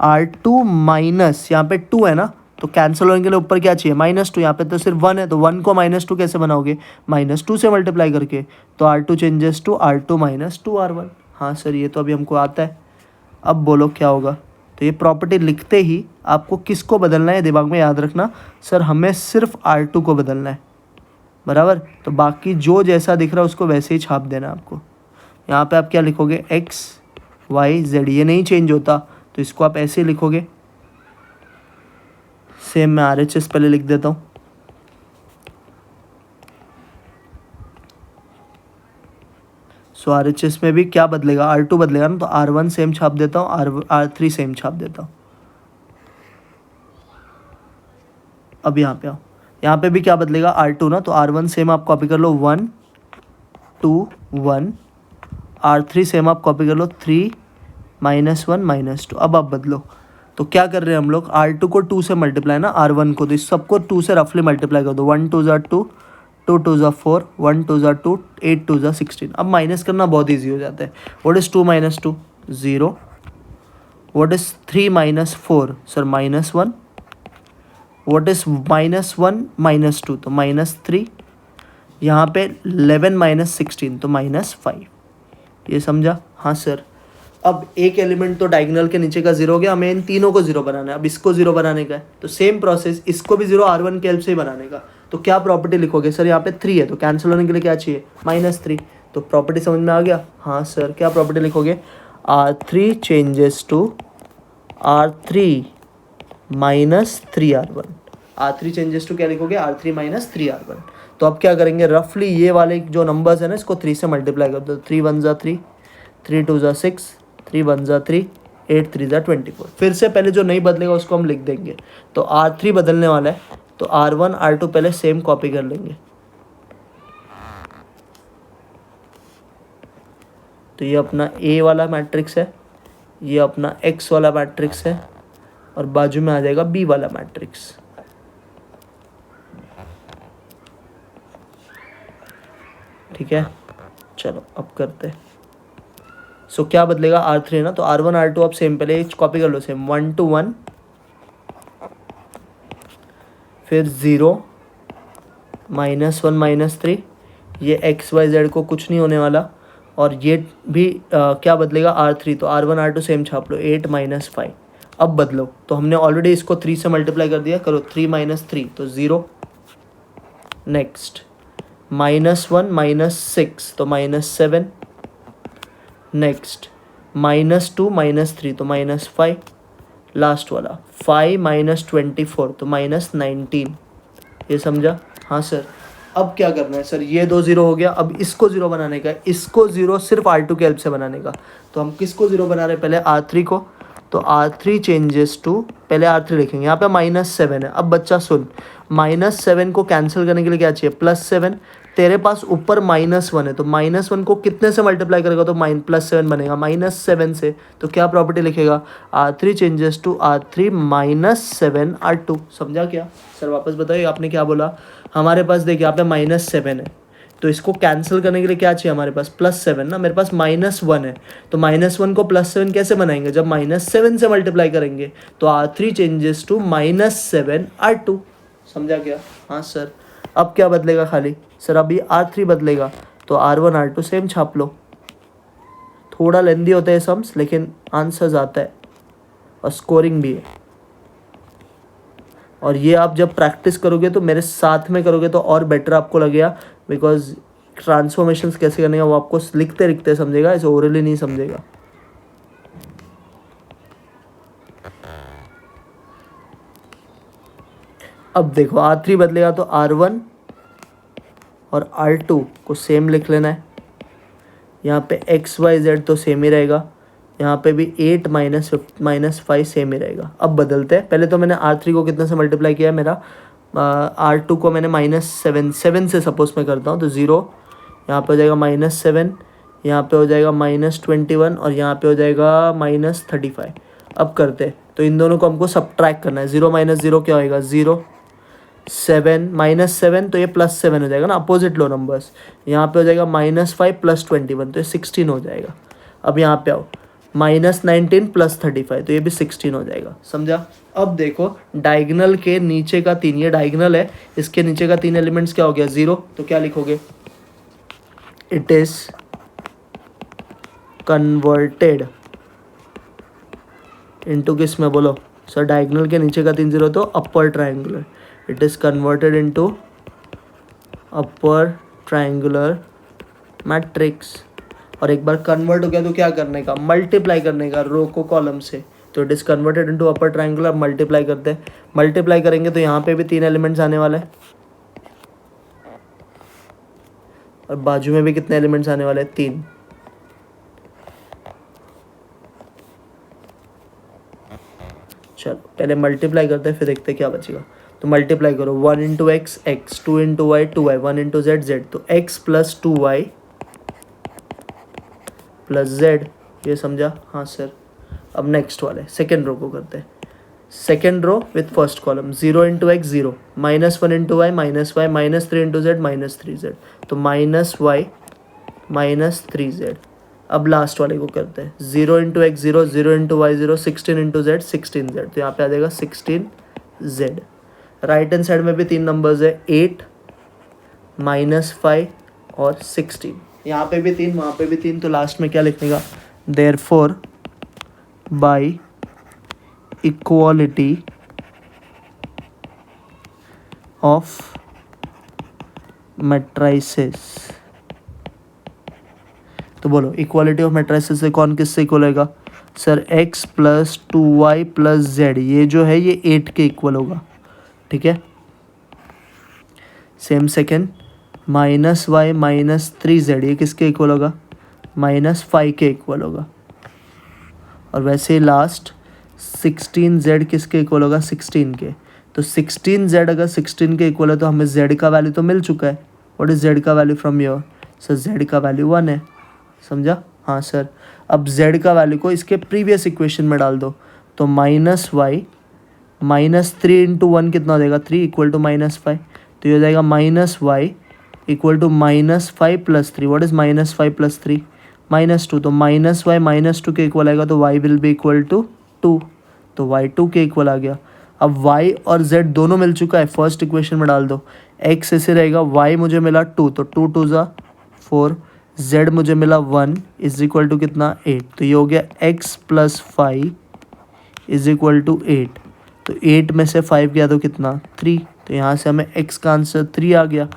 R2 माइनस, यहाँ पे 2 है ना, तो कैंसिल होने के लिए ऊपर क्या चाहिए, -2। यहाँ पे तो सिर्फ 1 है, तो 1 को -2 कैसे बनाओगे, -2 से मल्टीप्लाई करके। तो R2 changes to R2 minus 2R1। हाँ सर, ये तो अभी हमको आता है। अब बोलो क्या होगा। तो ये प्रॉपर्टी लिखते ही आपको किसको बदलना है दिमाग में याद रखना, सर हमें सिर्फ R2 को बदलना है, बराबर। तो बाकी जो जैसा दिख रहा है उसको वैसे ही छाप देना आपको। यहाँ पे आप क्या लिखोगे, x y z, ये नहीं चेंज होता, तो इसको आप ऐसे ही लिखोगे। सेम मैं RHS पहले लिख देता हूँ। सो RHS में भी क्या बदलेगा, R2 बदलेगा ना, तो R1 सेम छाप देता हूँ, R3 सेम छाप देता हूँ। अब यहाँ पे आओ, यहाँ पे भी क्या बदलेगा, R2 ना, तो R1 सेम आप कॉपी कर लो, 1 2 1। R3 सेम आप कॉपी कर लो, 3 -1 -2। अब आप बदलो, तो क्या कर रहे हैं हम लोग, R2 को 2 से मल्टीप्लाई ना, R1 को, तो इस सबको 2 से रफली मल्टीप्लाई कर दो। 1 2 ज़ा 2, 2 2 ज़ा 4, 1 2 ज़ा 2, 8 2 ज़ा 16। अब माइनस करना बहुत ईजी हो जाता है। What is 2 - 2, 0। What is 3 - 4, sir -1। What is -1 - 2, तो -3। यहाँ पे 11 - 16, तो -5। ये समझा, हाँ सर। अब एक एलिमेंट तो डायगोनल के नीचे का 0 हो गया, हमें इन तीनों को 0 बनाना है। अब इसको 0 बनाने का है, तो सेम प्रोसेस, इसको भी 0 R1 के हेल्प से ही बनाने का। तो क्या प्रॉपर्टी लिखोगे, सर यहाँ पे 3 है, तो कैंसिल होने के लिए क्या चाहिए, -3। तो प्रॉपर्टी समझ में आ गया, हाँ सर। क्या प्रॉपर्टी लिखोगे, R3 changes to R3 - 3R1। R3 changes to क्या लिखोगे, R3 - 3R1। तो अब क्या करेंगे, रफली ये वाले जो नंबर्स है ना, इसको 3 से मल्टीप्लाई कर दो। 3 1 ज़ा 3, 3 2 ज़ा 6, 3 1 ज़ा 3, 8 3 ज़ा 24। फिर से पहले जो नहीं बदलेगा उसको हम लिख देंगे। तो R3 बदलने वाला है, तो R1 R2 पहले सेम कॉपी कर लेंगे। तो ये अपना A वाला मैट्रिक्स है, ये अपना X वाला मैट्रिक्स है, और बाजू में आ जाएगा B वाला मैट्रिक्स। ठीक है, चलो अब करते हैं। सो क्या बदलेगा, R3 ना, तो R1 R2 आप सेम पहले कॉपी कर लो, सेम 1 to 1, फिर 0 -1 -3। ये x y z को कुछ नहीं होने वाला, और ये भी क्या बदलेगा, R3, तो R1 R2 सेम छाप लो, 8 -5। अब बदलो, तो हमने ऑलरेडी इसको 3 से मल्टीप्लाई कर दिया, करो 3 - 3, तो 0। नेक्स्ट -1 -6, तो -7। नेक्स्ट -2 -3, तो -5। लास्ट वाला 5 - 24, तो -19। ये समझा, हाँ सर। अब क्या करना है, सर ये 2 0 हो गया, अब इसको 0 बनाने का है। इसको 0 सिर्फ R2 के हेल्प से बनाने का। तो हम किसको 0 बना रहे हैं, पहले R3 को। तो R3 चेंजेस टू, पहले R3 लिखेंगे, यहाँ पे -7 है। अब बच्चा सुन, -7 को कैंसिल करने के लिए क्या चाहिए, +7। तेरे पास ऊपर -1 है, तो -1 को कितने से मल्टीप्लाई करेगा, तो +7 बनेगा, -7 से। तो क्या प्रॉपर्टी लिखेगा, R3 changes to R3 -7 R2। समझा क्या सर, वापस बताइए आपने क्या बोला। हमारे पास देखिए यहाँ पे -7 है, तो इसको कैंसिल करने के लिए क्या चाहिए हमारे पास, +7 ना। मेरे पास -1 है, तो -1 को +7 कैसे बनाएंगे, जब -7 से मल्टीप्लाई करेंगे। तो R3 चेंजेस टू -7 R2। समझा क्या, हाँ सर। अब क्या बदलेगा खाली, सर अभी R3 बदलेगा, तो R1 R2 सेम छाप लो। थोड़ा लेंदी होता है सम्स, लेकिन आंसर्स आता है और स्कोरिंग भी है। और ये आप जब प्रैक्टिस करोगे तो मेरे साथ में करोगे तो और बेटर आपको लगेगा, बिकॉज ट्रांसफॉर्मेशंस कैसे करने का वो आपको लिखते लिखते समझेगा, ऐसे ओरली नहीं समझेगा। अब देखो R3 बदलेगा, तो R1 और R2 को सेम लिख लेना है। यहाँ पे x y z तो सेम ही रहेगा, यहाँ पे भी 8 -5 सेम ही रहेगा। अब बदलते हैं, पहले तो मैंने R3 को कितने से मल्टीप्लाई किया है, मेरा R2 को मैंने -7 से सपोज मैं करता हूँ, तो 0, यहाँ पे हो जाएगा -7, यहाँ पे हो जाएगा -21, और यहाँ पे हो जाएगा -35। अब करते हैं, तो इन दोनों को हमको सब्ट्रैक्ट करना है। 0 - 0 क्या होएगा, 0। 7 -7, तो ये +7 हो जाएगा ना, अपोजिट लो नंबर्स। यहाँ पे हो जाएगा -5 + 21, तो ये 16 हो जाएगा। अब यहाँ पे आओ, -19 + 35, तो ये भी 16 हो जाएगा, समझा। अब देखो डायगोनल के नीचे का 3, ये डायगोनल है, इसके नीचे का 3 एलिमेंट्स क्या हो गया 0, तो क्या लिखोगे, इट इज कन्वर्टेड इनटू किस में बोलो सर, डायगोनल के नीचे का 3 0 तो upper triangular, it is converted into upper triangular matrix. और एक बार कन्वर्ट हो गया तो क्या करने का, मल्टीप्लाई करने का रो को कॉलम से, तो it is converted into upper triangular, multiply करते हैं, मल्टीप्लाई करेंगे तो यहाँ पे भी 3 एलिमेंट्स आने वाले हैं और बाजू में भी कितने एलिमेंट्स आने वाले हैं, 3। चलो पहले मल्टीप्लाई करते हैं फिर देखते हैं क्या बचेगा। तो मल्टीप्लाई करो, 1 × x x, 2 × y 2y, 1 × z z, तो x + 2y + z, ये समझा, हाँ सर। अब नेक्स्ट वाले सेकेंड रो को करते हैं, second row with first column, 0 × x 0, -1 × y -y, -3 × z -3z, तो -y -3z। अब लास्ट वाले को करते हैं, 0 × x 0, 0 × y 0, 16 × z 16z, तो यहाँ पे आ जाएगा 16z। राइट हैंड साइड में भी 3 नंबर्स है, 8 -5 और 16, यहाँ पे भी 3 वहाँ पे भी 3, तो लास्ट में क्या लिखने का, therefore by equality of matrices. तो बोलो इक्वालिटी ऑफ मैट्रिसेस से कौन किससे इक्वल होगा, सर x + 2y + z, ये जो है ये 8 के इक्वल होगा, ठीक है। सेम सेकेंड, -y -3z, ये किसके इक्वल होगा, -5 के इक्वल होगा। और वैसे ही लास्ट 16z किसके इक्वल होगा, 16 के, तो 16z अगर 16 के इक्वल है तो हमें z का वैल्यू तो मिल चुका है। व्हाट इज z का value from your, sir z का वैल्यू 1 है, समझा, हाँ सर। अब z का वैल्यू को इसके प्रीवियस इक्वेशन में डाल दो, तो -y -3 × 1 कितना हो जाएगा, 3 = -5, तो ये हो जाएगा -y = -5 + 3, व्हाट इज -5 + 3, -2, तो -y -2 के इक्वल आएगा, तो y will be equal to 2, तो y 2 के इक्वल आ गया। अब y और z दोनों मिल चुका है, फर्स्ट इक्वेशन में डाल दो, x ऐसे रहेगा, y मुझे मिला 2, तो 2 × 2 = 4, z मुझे मिला 1 = कितना 8, तो ये हो गया x + 5 = 8, तो 8 में से 5 गया तो कितना 3, तो यहाँ से हमें x का आंसर 3 आ गया,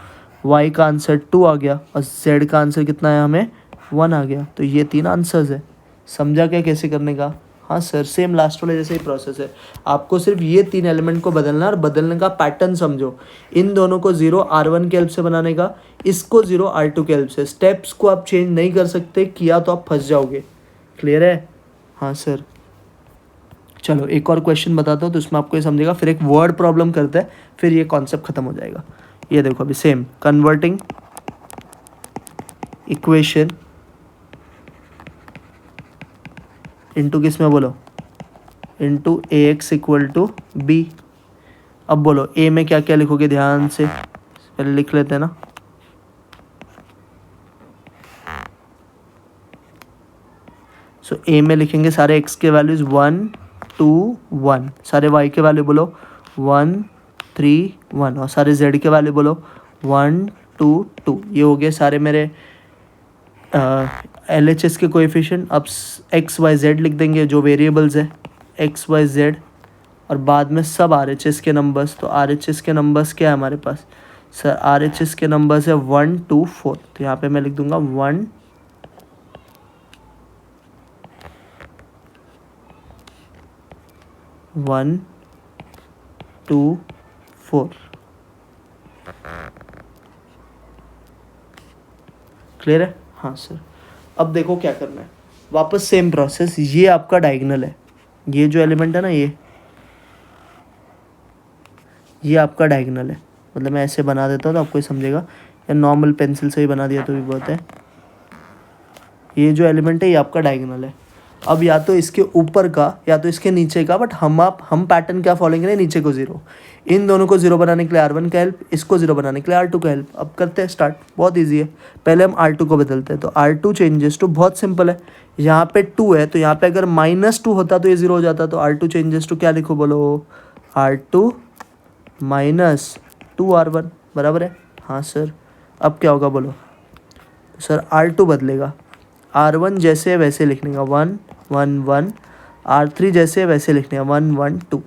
y का आंसर 2 आ गया और z का आंसर कितना है, हमें 1 आ गया। तो ये 3 आंसर्स है, समझा क्या कैसे करने का, हाँ सर। सेम लास्ट वाले जैसे ही प्रोसेस है, आपको सिर्फ ये 3 एलिमेंट को बदलना और बदलने का पैटर्न समझो। इन दोनों को 0 R1 के हेल्प से बनाने का, इसको 0 R2 के हेल्प से। स्टेप्स को आप चेंज नहीं कर सकते, किया तो आप फंस जाओगे, क्लियर है, हाँ सर। चलो एक और क्वेश्चन बताता हूँ तो इसमें आपको ये समझेगा, फिर एक वर्ड प्रॉब्लम करते हैं, फिर ये कॉन्सेप्ट खत्म हो जाएगा। ये देखो अभी सेम, कन्वर्टिंग इक्वेशन इनटू किस में बोलो, इनटू ax = b। अब बोलो a में क्या क्या लिखोगे, ध्यान से पहले लिख लेते हैं ना। सो a में लिखेंगे सारे x के वैल्यूज 1 2 1, सारे y के वैल्यू बोलो 1 3 1, और सारे z के वैल्यू बोलो 1 2 2। ये हो गए सारे मेरे LHS के कोएफिशिएंट। अब x y z लिख देंगे जो वेरिएबल्स है, x y z, और बाद में सब RHS के नंबर्स। तो RHS के नंबर्स क्या है हमारे पास, सर RHS के नंबर्स है 1 2 4, तो यहाँ पे मैं लिख दूंगा 1 1 2 4, क्लियर है, हाँ सर। अब देखो क्या करना है, वापस सेम प्रोसेस, ये आपका डायगोनल है, ये जो एलिमेंट है ना ये आपका डायगोनल है, मतलब मैं ऐसे बना देता हूँ तो आपको समझेगा, या नॉर्मल पेंसिल से ही बना दिया तो भी बहुत है। ये जो एलिमेंट है ये आपका डायगोनल है। अब या तो इसके ऊपर का या तो इसके नीचे का, बट हम पैटर्न क्या फॉलो करें, नीचे को 0। इन दोनों को 0 बनाने के लिए R1 का हेल्प, इसको 0 बनाने के लिए R2 का हेल्प। अब करते हैं स्टार्ट, बहुत ईजी है। पहले हम R2 को बदलते हैं, तो R2 चेंजेस टू, बहुत सिंपल है, यहाँ पे 2 है तो यहाँ पे अगर -2 होता तो ये 0 हो जाता। तो R2 चेंजेस टू क्या लिखो बोलो, R2 माइनस 2R1 बराबर है। हाँ सर, अब क्या होगा बोलो सर, R2 बदलेगा, R1 जैसे है वैसे लिखने का 1 1 1, R3 जैसे है वैसे लिखने का 1 1 2।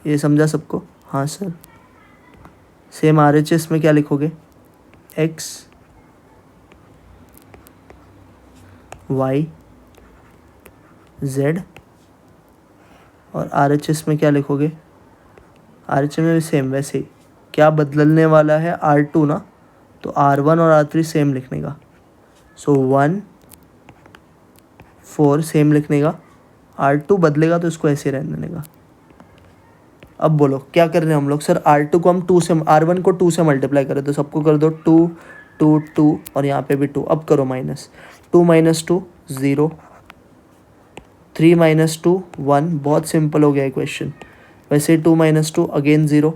ये समझा सबको? हाँ सर। सेम RHS में क्या लिखोगे, X Y Z, और RHS में क्या लिखोगे, RHS में भी सेम वैसे ही। क्या बदलने वाला है, R2 ना, तो R1 और R3 सेम लिखने का। सो 1 4 सेम लिखने का, R2 बदलेगा तो इसको ऐसे रहने देने का। अब बोलो क्या कर रहे हैं हम लोग, सर R2 को हम 2 से, R1 को 2 से मल्टीप्लाई करें, तो सबको कर दो 2 2 2, और यहाँ पे भी 2। अब करो माइनस, 2 - 2 0, 3 - 2 1। बहुत सिंपल हो गया है क्वेश्चन। वैसे 2 - 2 अगेन 0,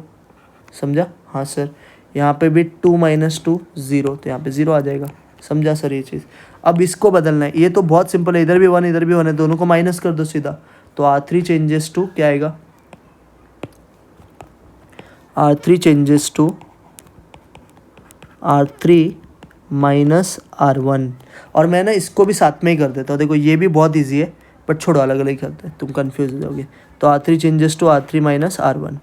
समझा? हाँ सर। यहाँ पे भी 2 - 2 0, तो यहाँ पे 0 आ जाएगा। समझा सर ये चीज़? अब इसको बदलना है, ये तो बहुत सिंपल है, इधर भी 1 इधर भी 1 है, दोनों को माइनस कर दो सीधा। तो R3 चेंजेस टू क्या आएगा, R3 changes to R3 minus R1। और मैं ना इसको भी साथ में ही कर देता हूँ, देखो ये भी बहुत ईजी है, बट छोड़ो अलग अलग ही करते हैं, तुम कंफ्यूज हो जाओगे। तो R3 changes to R3 minus R1।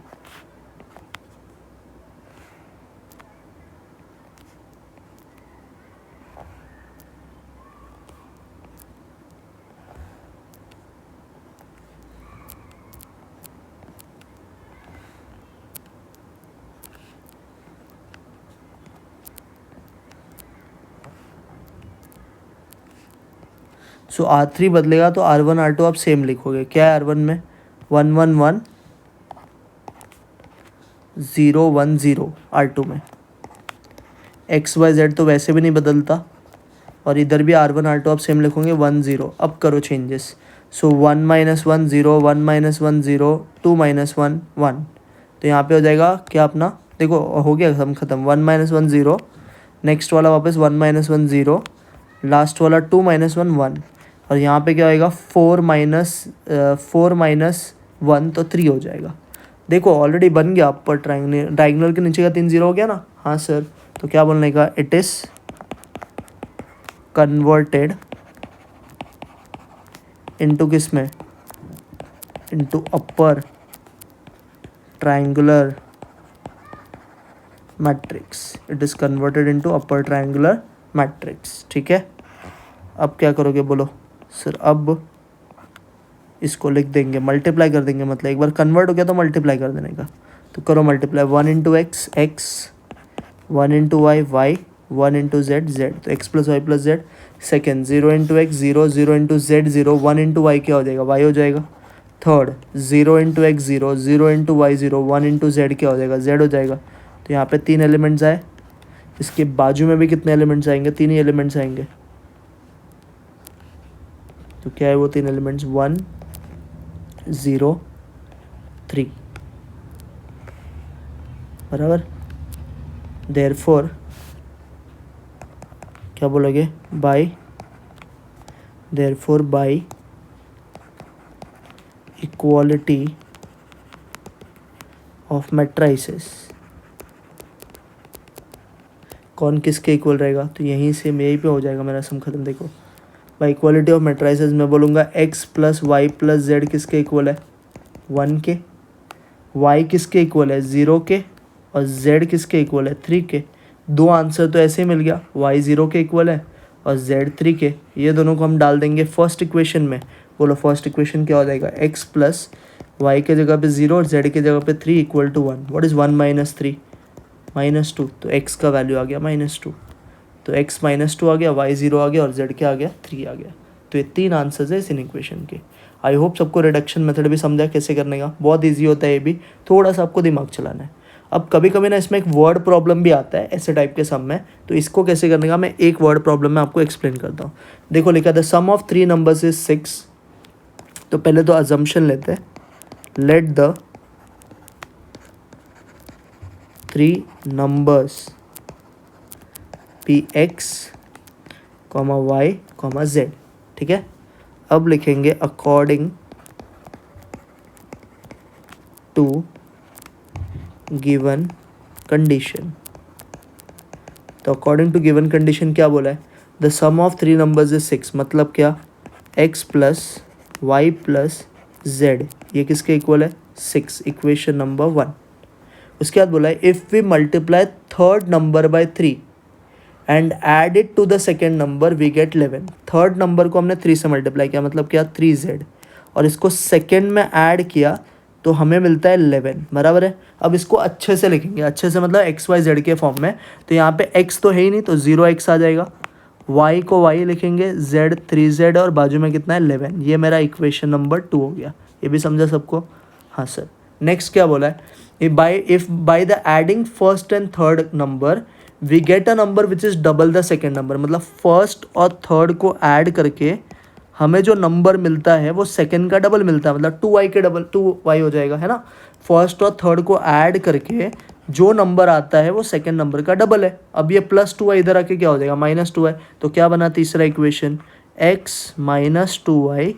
So R3 बदलेगा तो R1 R2 आप सेम लिखोगे। क्या है R1 में, 1 1 1 0 1 0। R2 में XYZ तो वैसे भी नहीं बदलता, और इधर भी R1 R2 आप सेम लिखोगे 1 0। अब करो चेंजेस, सो 1 - 1 0, 1 - 1 0, 2 - 1 1। तो यहाँ पे हो जाएगा क्या अपना, देखो हो गया हम ख़त्म, 1 - 1 0, नेक्स्ट वाला वापस 1 - 1 0, लास्ट वाला 2 - 1 1, और यहाँ पे क्या आएगा 4 - 1, तो 3 हो जाएगा। देखो ऑलरेडी बन गया अपर ट्राइंगल, डायगोनल के नीचे का 3 0 हो गया ना। हाँ सर। तो क्या बोलने का, इट इज़ कन्वर्टेड इनटू किस में, into upper triangular matrix. It is converted into upper triangular matrix. ठीक है, अब क्या करोगे बोलो सर, अब इसको लिख देंगे, मल्टीप्लाई कर देंगे, मतलब एक बार कन्वर्ट हो गया तो मल्टीप्लाई कर देने का। तो करो multiply, 1 × x x, 1 × y y, 1 × z z, तो x + y + z। Second 0 × x 0, 0 × z 0, 1 × y क्या हो जाएगा, y हो जाएगा। थर्ड 0 × x 0, 0 × y 0, 1 × z क्या हो जाएगा, z हो जाएगा। तो यहाँ पे 3 एलिमेंट्स आए, इसके बाजू में भी कितने एलिमेंट्स आएंगे, 3 ही एलिमेंट्स आएंगे। तो क्या है वो 3 एलिमेंट्स, 1 0 3 बराबर। देयरफॉर क्या बोलोगे, bye, therefore by equality of matrices, कौन किसके इक्वल रहेगा, तो यहीं से यहीं पे हो जाएगा मेरा सम खत्म। देखो बाय इक्वालिटी ऑफ मैट्राइसेस मैं बोलूँगा x + y + z किसके इक्वल है, 1 के, y किसके इक्वल है, 0 के, और z किसके इक्वल है, 3 के। दो आंसर तो ऐसे ही मिल गया, y 0 के इक्वल है और z 3 के। ये दोनों को हम डाल देंगे फर्स्ट इक्वेशन में। बोलो फर्स्ट इक्वेशन क्या हो जाएगा, x + y के जगह पे 0 और z के जगह पे 3 = 1। What is 1 - 3, -2। तो x का वैल्यू आ गया -2। तो x -2 आ गया, y 0 आ गया और z क्या आ गया, 3 आ गया। तो ये 3 आंसर्स है इस इक्वेशन के। आई होप सबको रिडक्शन मेथड भी समझा कैसे करने का, बहुत ईजी होता है ये भी, थोड़ा सा आपको दिमाग चलाना है। अब कभी कभी ना इसमें एक वर्ड प्रॉब्लम भी आता है ऐसे टाइप के सम में, तो इसको कैसे करने का मैं एक वर्ड प्रॉब्लम में आपको एक्सप्लेन करता हूँ। देखो लिखा था सम ऑफ 3 नंबर्स इज 6। तो पहले तो अजम्पशन लेते हैं, let the 3 numbers be X comma Y comma Z. ठीक है, अब लिखेंगे अकॉर्डिंग टू गिवन कंडीशन। तो अकॉर्डिंग टू गिवन कंडीशन क्या बोला है, the sum of 3 numbers is 6, मतलब क्या, x plus Y plus Z, ये किसके इक्वल है, 6, इक्वेशन नंबर 1। उसके बाद बोला है if we multiply third number by 3 and add it to the second number we get 11। Third number को हमने 3 से मल्टीप्लाई किया, मतलब क्या 3z, और इसको सेकेंड में ऐड किया तो हमें मिलता है 11, बराबर है। अब इसको अच्छे से लिखेंगे, अच्छे से मतलब एक्स वाई जेड के फॉर्म में। तो यहाँ पे x तो है ही नहीं, तो 0x आ जाएगा, y को y लिखेंगे, z 3z और बाजू में कितना है 11। ये मेरा इक्वेशन नंबर 2 हो गया। ये भी समझा सबको? हाँ सर। नेक्स्ट क्या बोला है, if by the adding first and third number we get a number which is double the second number, मतलब फर्स्ट और थर्ड को ऐड करके हमें जो नंबर मिलता है वो सेकेंड का डबल मिलता है, मतलब 2y के डबल 2y हो जाएगा, है ना। फर्स्ट और थर्ड को ऐड करके जो नंबर आता है वो सेकेंड नंबर का डबल है। अब ये +2y इधर आके क्या हो जाएगा, -2y। तो क्या बना तीसरा equation, x minus 2y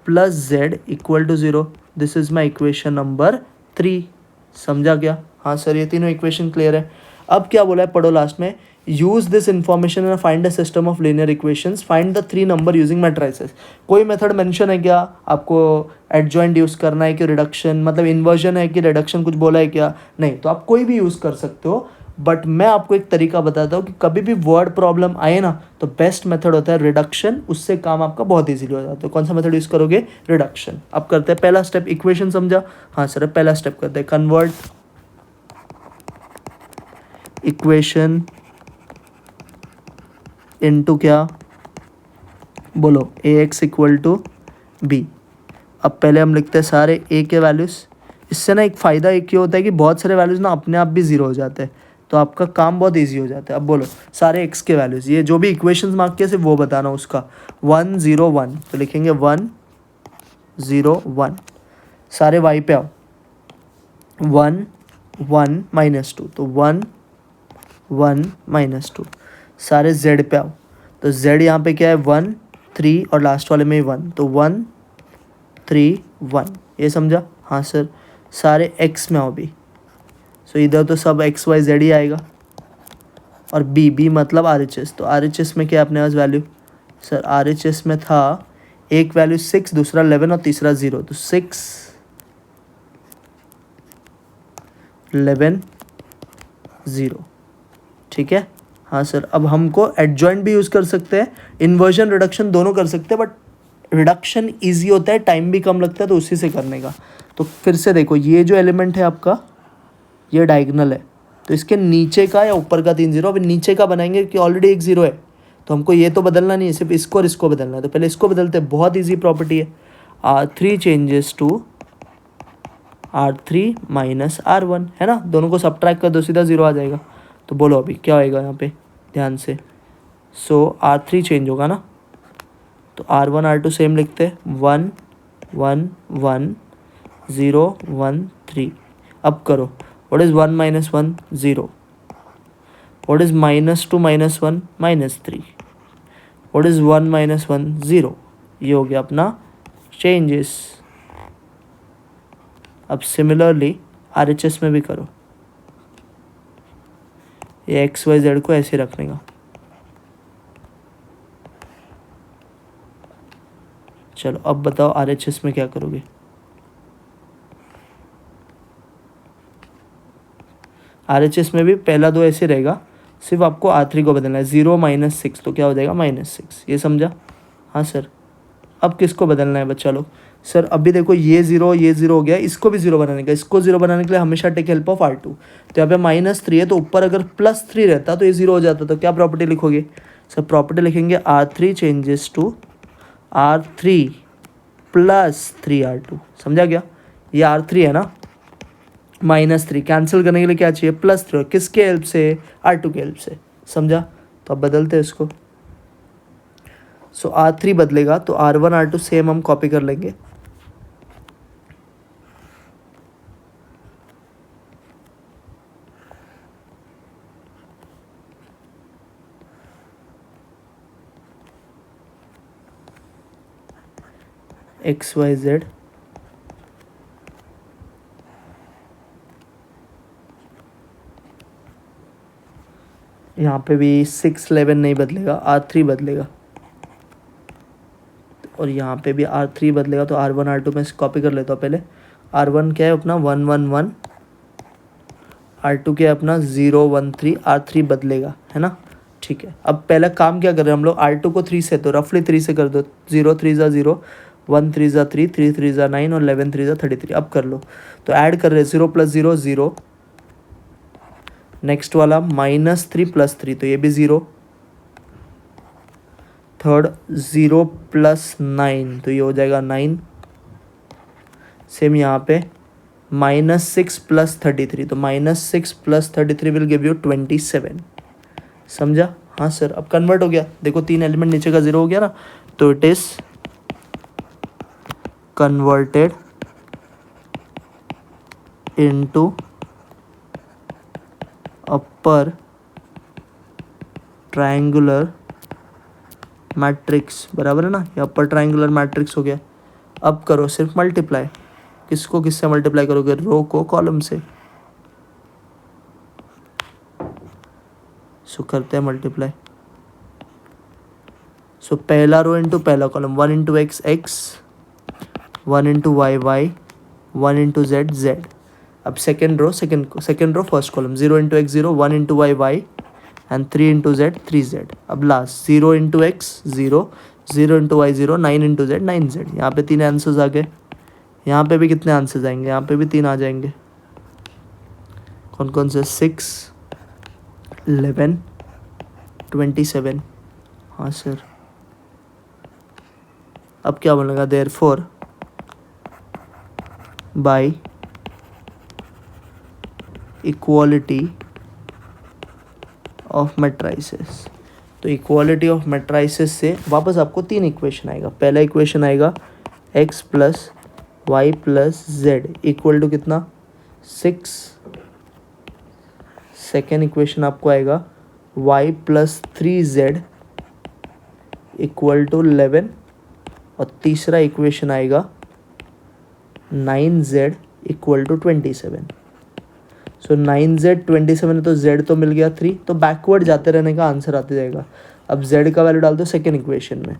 plus z equal to 0। This is my equation number 3। समझा क्या? हाँ सर, ये तीनों इक्वेशन क्लियर है। अब क्या बोला है, पढ़ो लास्ट में, use this information and find a system of linear equations, find the 3 number using matrices. कोई मेथड मेंशन है क्या, आपको एडजॉइंट यूज़ करना है कि रिडक्शन, मतलब इन्वर्जन है कि रिडक्शन, कुछ बोला है क्या? नहीं, तो आप कोई भी यूज़ कर सकते हो, बट मैं आपको एक तरीका बताता हूँ कि कभी भी वर्ड प्रॉब्लम आए ना तो बेस्ट मेथड होता है रिडक्शन, उससे काम आपका बहुत ईजीली हो जाता है। कौन सा मेथड यूज़ करोगे, रिडक्शन। अब करते हैं पहला स्टेप, इक्वेशन समझा? हाँ सर, पहला स्टेप करते हैं, कन्वर्ट इक्वेशन इनटू क्या, बोलो, ax इक्वल टू बी। अब पहले हम लिखते हैं सारे a के वैल्यूज़। इससे ना एक फ़ायदा एक ये होता है कि बहुत सारे वैल्यूज़ ना अपने आप भी ज़ीरो हो जाते हैं, तो आपका काम बहुत इजी हो जाता है। अब बोलो सारे x के वैल्यूज़, ये जो भी इक्वेशंस मार्क किया सिर्फ वो बताना उसका, 1 0 1, तो लिखेंगे 1 0 1। सारे y पे आओ, 1 1 -2, तो 1 1 -2। सारे z पे आओ, तो z यहाँ पे क्या है, 1 3 और लास्ट वाले में 1, तो 1 3 1। ये समझा? हाँ सर। सारे x में आओ भी, सो इधर तो सब एक्स वाई जेड ही आएगा, और बी मतलब RHS। तो RHS में क्या है अपने पास वैल्यू, सर RHS में था एक वैल्यू 6, दूसरा 11 और तीसरा 0, तो 6 11 0। ठीक है? हाँ सर। अब हमको एडजॉइंट भी यूज़ कर सकते हैं, इन्वर्जन रिडक्शन दोनों कर सकते हैं, बट रिडक्शन ईजी होता है, टाइम भी कम लगता है, तो उसी से करने का। तो फिर से देखो, ये जो एलिमेंट है आपका, ये डायगोनल है, तो इसके नीचे का या ऊपर का 3 0, अभी नीचे का बनाएंगे कि ऑलरेडी एक 0 है, तो हमको ये तो बदलना नहीं है, सिर्फ इसको और इसको बदलना है। तो पहले इसको बदलते हैं, बहुत ईजी प्रॉपर्टी है, R3 changes to R3 minus R1, है ना। दोनों को सब्ट्रैक्ट कर दो, सीधा 0 आ जाएगा। तो बोलो अभी क्या होएगा यहाँ पे, ध्यान से। सो R3 चेंज होगा ना, तो R1 R2 सेम लिखते हैं, 1 1 1 0 1 3। अब करो, what is 1 - 1 0, what is -2 - 1 -3, what is 1 - 1 0। ये हो गया अपना चेंजेस। अब सिमिलरली RHS में भी करो, ये एक्स वाई जेड को ऐसे रखने का। चलो अब बताओ RHS में क्या करोगे। RHS में भी पहला 2 ऐसे रहेगा, सिर्फ आपको R3 को बदलना है, 0 - 6, तो क्या हो जाएगा -6। ये समझा? हाँ सर। अब किसको बदलना है बच्चा लोग? सर अभी देखो, ये 0 हो गया, इसको भी 0 बनाने का। इसको 0 बनाने के लिए हमेशा टेक हेल्प ऑफ R2। तो यहाँ पे -3 है, तो ऊपर अगर +3 रहता तो ये 0 हो जाता। तो क्या प्रॉपर्टी लिखोगे? सर प्रॉपर्टी लिखेंगे R3 changes to R3 + 3 R2। समझा क्या? ये R3 है ना, -3 कैंसिल करने के लिए क्या चाहिए, +3, किसके हेल्प से, R2 के हेल्प से, समझा। तो अब बदलते हैं इसको। सो R3 बदलेगा तो R1 R2 सेम हम कॉपी कर लेंगे। XYZ यहाँ पे भी 6 11 नहीं बदलेगा, R3 बदलेगा, और यहाँ पे भी R3 बदलेगा। तो R1 R2 में कॉपी कर लेता हूँ पहले। R1 क्या है अपना 1 1 1, R2 क्या है अपना 0 1 3, R3 बदलेगा, है ना। ठीक है, अब पहला काम क्या कर रहे हैं हम लोग, R2 को 3 से, तो रफली 3 से कर दो। 0 3 ज़ा 0, 1 3 ज़ा 3, 3 3 ज़ा 9 और 11 3 ज़ा 33। अब कर लो, तो ऐड कर रहे हैं 0 + 0 0, नेक्स्ट वाला -3 + 3, तो ये भी 0, थर्ड 0 + 9, तो ये हो जाएगा 9, सेम यहाँ पे -6 + 33, तो -6 + 33 विल गिव यू 27, समझा। हाँ सर, अब कन्वर्ट हो गया, देखो 3 एलिमेंट नीचे का 0 हो गया ना, तो it is converted into upper triangular matrix, बराबर है ना, ये अपर ट्रायंगुलर मैट्रिक्स हो गया। अब करो सिर्फ मल्टीप्लाई, किसको किससे मल्टीप्लाई करोगे, रो को कॉलम से। सो करते हैं मल्टीप्लाई। सो पहला रो इंटू पहला column, 1 into x x, 1 into y y, 1 into z z. अब second row first column, 0 into x 0, 1 into y y and 3 into z 3 z. अब last 0 into x 0, 0 into y 0, 9 into z 9 z. यहाँ पे 3 answers आ गए, यहाँ पे भी कितने answers आएंगे, यहाँ पे भी 3 आ जाएंगे। कौन कौन से, 6 11 27। हाँ सर, अब क्या बनेगा, therefore by equality of matrices. तो इक्वालिटी ऑफ मैट्राइसेस से वापस आपको 3 इक्वेशन आएगा। पहला इक्वेशन आएगा x + y + z equal to कितना, 6। सेकेंड इक्वेशन आपको आएगा y + 3z इक्वल टू 11, और तीसरा इक्वेशन आएगा 9z equal to 27। So 9z 27 है, तो z तो मिल गया 3, तो बैकवर्ड जाते रहने का आंसर आते जाएगा। अब z का वैल्यू डाल दो सेकेंड इक्वेशन में,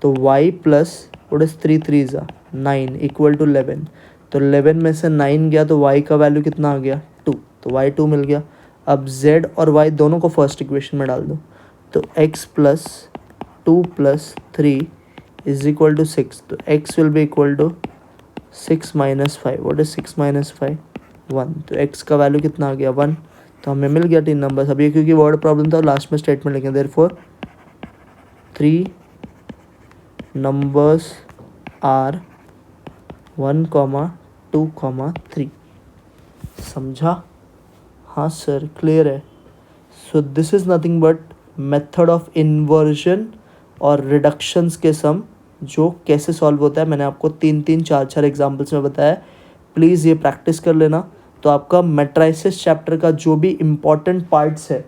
तो y + 3 3 ज़ा 9 इक्वल टू 11, तो 11 में से 9 गया तो y का वैल्यू कितना आ गया, 2, तो y 2 मिल गया। अब z और y दोनों को फर्स्ट इक्वेशन में डाल दो, तो x + 2 + 3 इज इक्वल टू 6, तो x will be equal to 6 - 5। What is 6 - 5, 1, तो x का वैल्यू कितना आ गया, 1, तो हमें मिल गया 3 नंबर्स। अब ये क्योंकि वर्ड प्रॉब्लम था, लास्ट में स्टेटमेंट लिखें, देयरफॉर 3 numbers are 1, 2, 3। समझा। हाँ सर, क्लियर है। So this is nothing but method of inversion और रिडक्शंस के सम जो कैसे सॉल्व होता है, मैंने आपको 3 4 4 एग्जाम्पल्स में बताया। प्लीज़ ये प्रैक्टिस कर लेना, तो आपका मैट्राइसेस चैप्टर का जो भी इम्पॉर्टेंट पार्ट्स है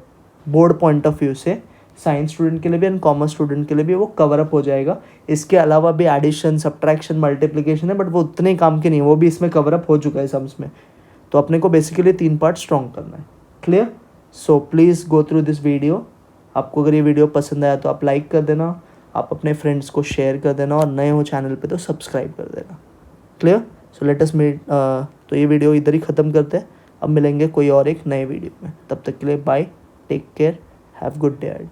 बोर्ड पॉइंट ऑफ व्यू से, साइंस स्टूडेंट के लिए भी एंड कॉमर्स स्टूडेंट के लिए भी, वो कवर अप हो जाएगा। इसके अलावा भी एडिशन, सब्ट्रैक्शन, मल्टीप्लिकेशन है, बट वो उतने काम के नहीं है, वो भी इसमें कवर अप हो चुका है सम्स में। तो अपने को बेसिकली 3 पार्ट स्ट्रॉन्ग करना है। Clear. So please go through this video. आपको अगर ये वीडियो पसंद आया तो आप लाइक कर देना, आप अपने फ्रेंड्स को शेयर कर देना, और नए हो चैनल पे तो सब्सक्राइब कर देना। Clear. So let us meet. तो ये वीडियो इधर ही ख़त्म करते हैं, अब मिलेंगे कोई और एक नए वीडियो में। तब तक के लिए bye, take care, have good day.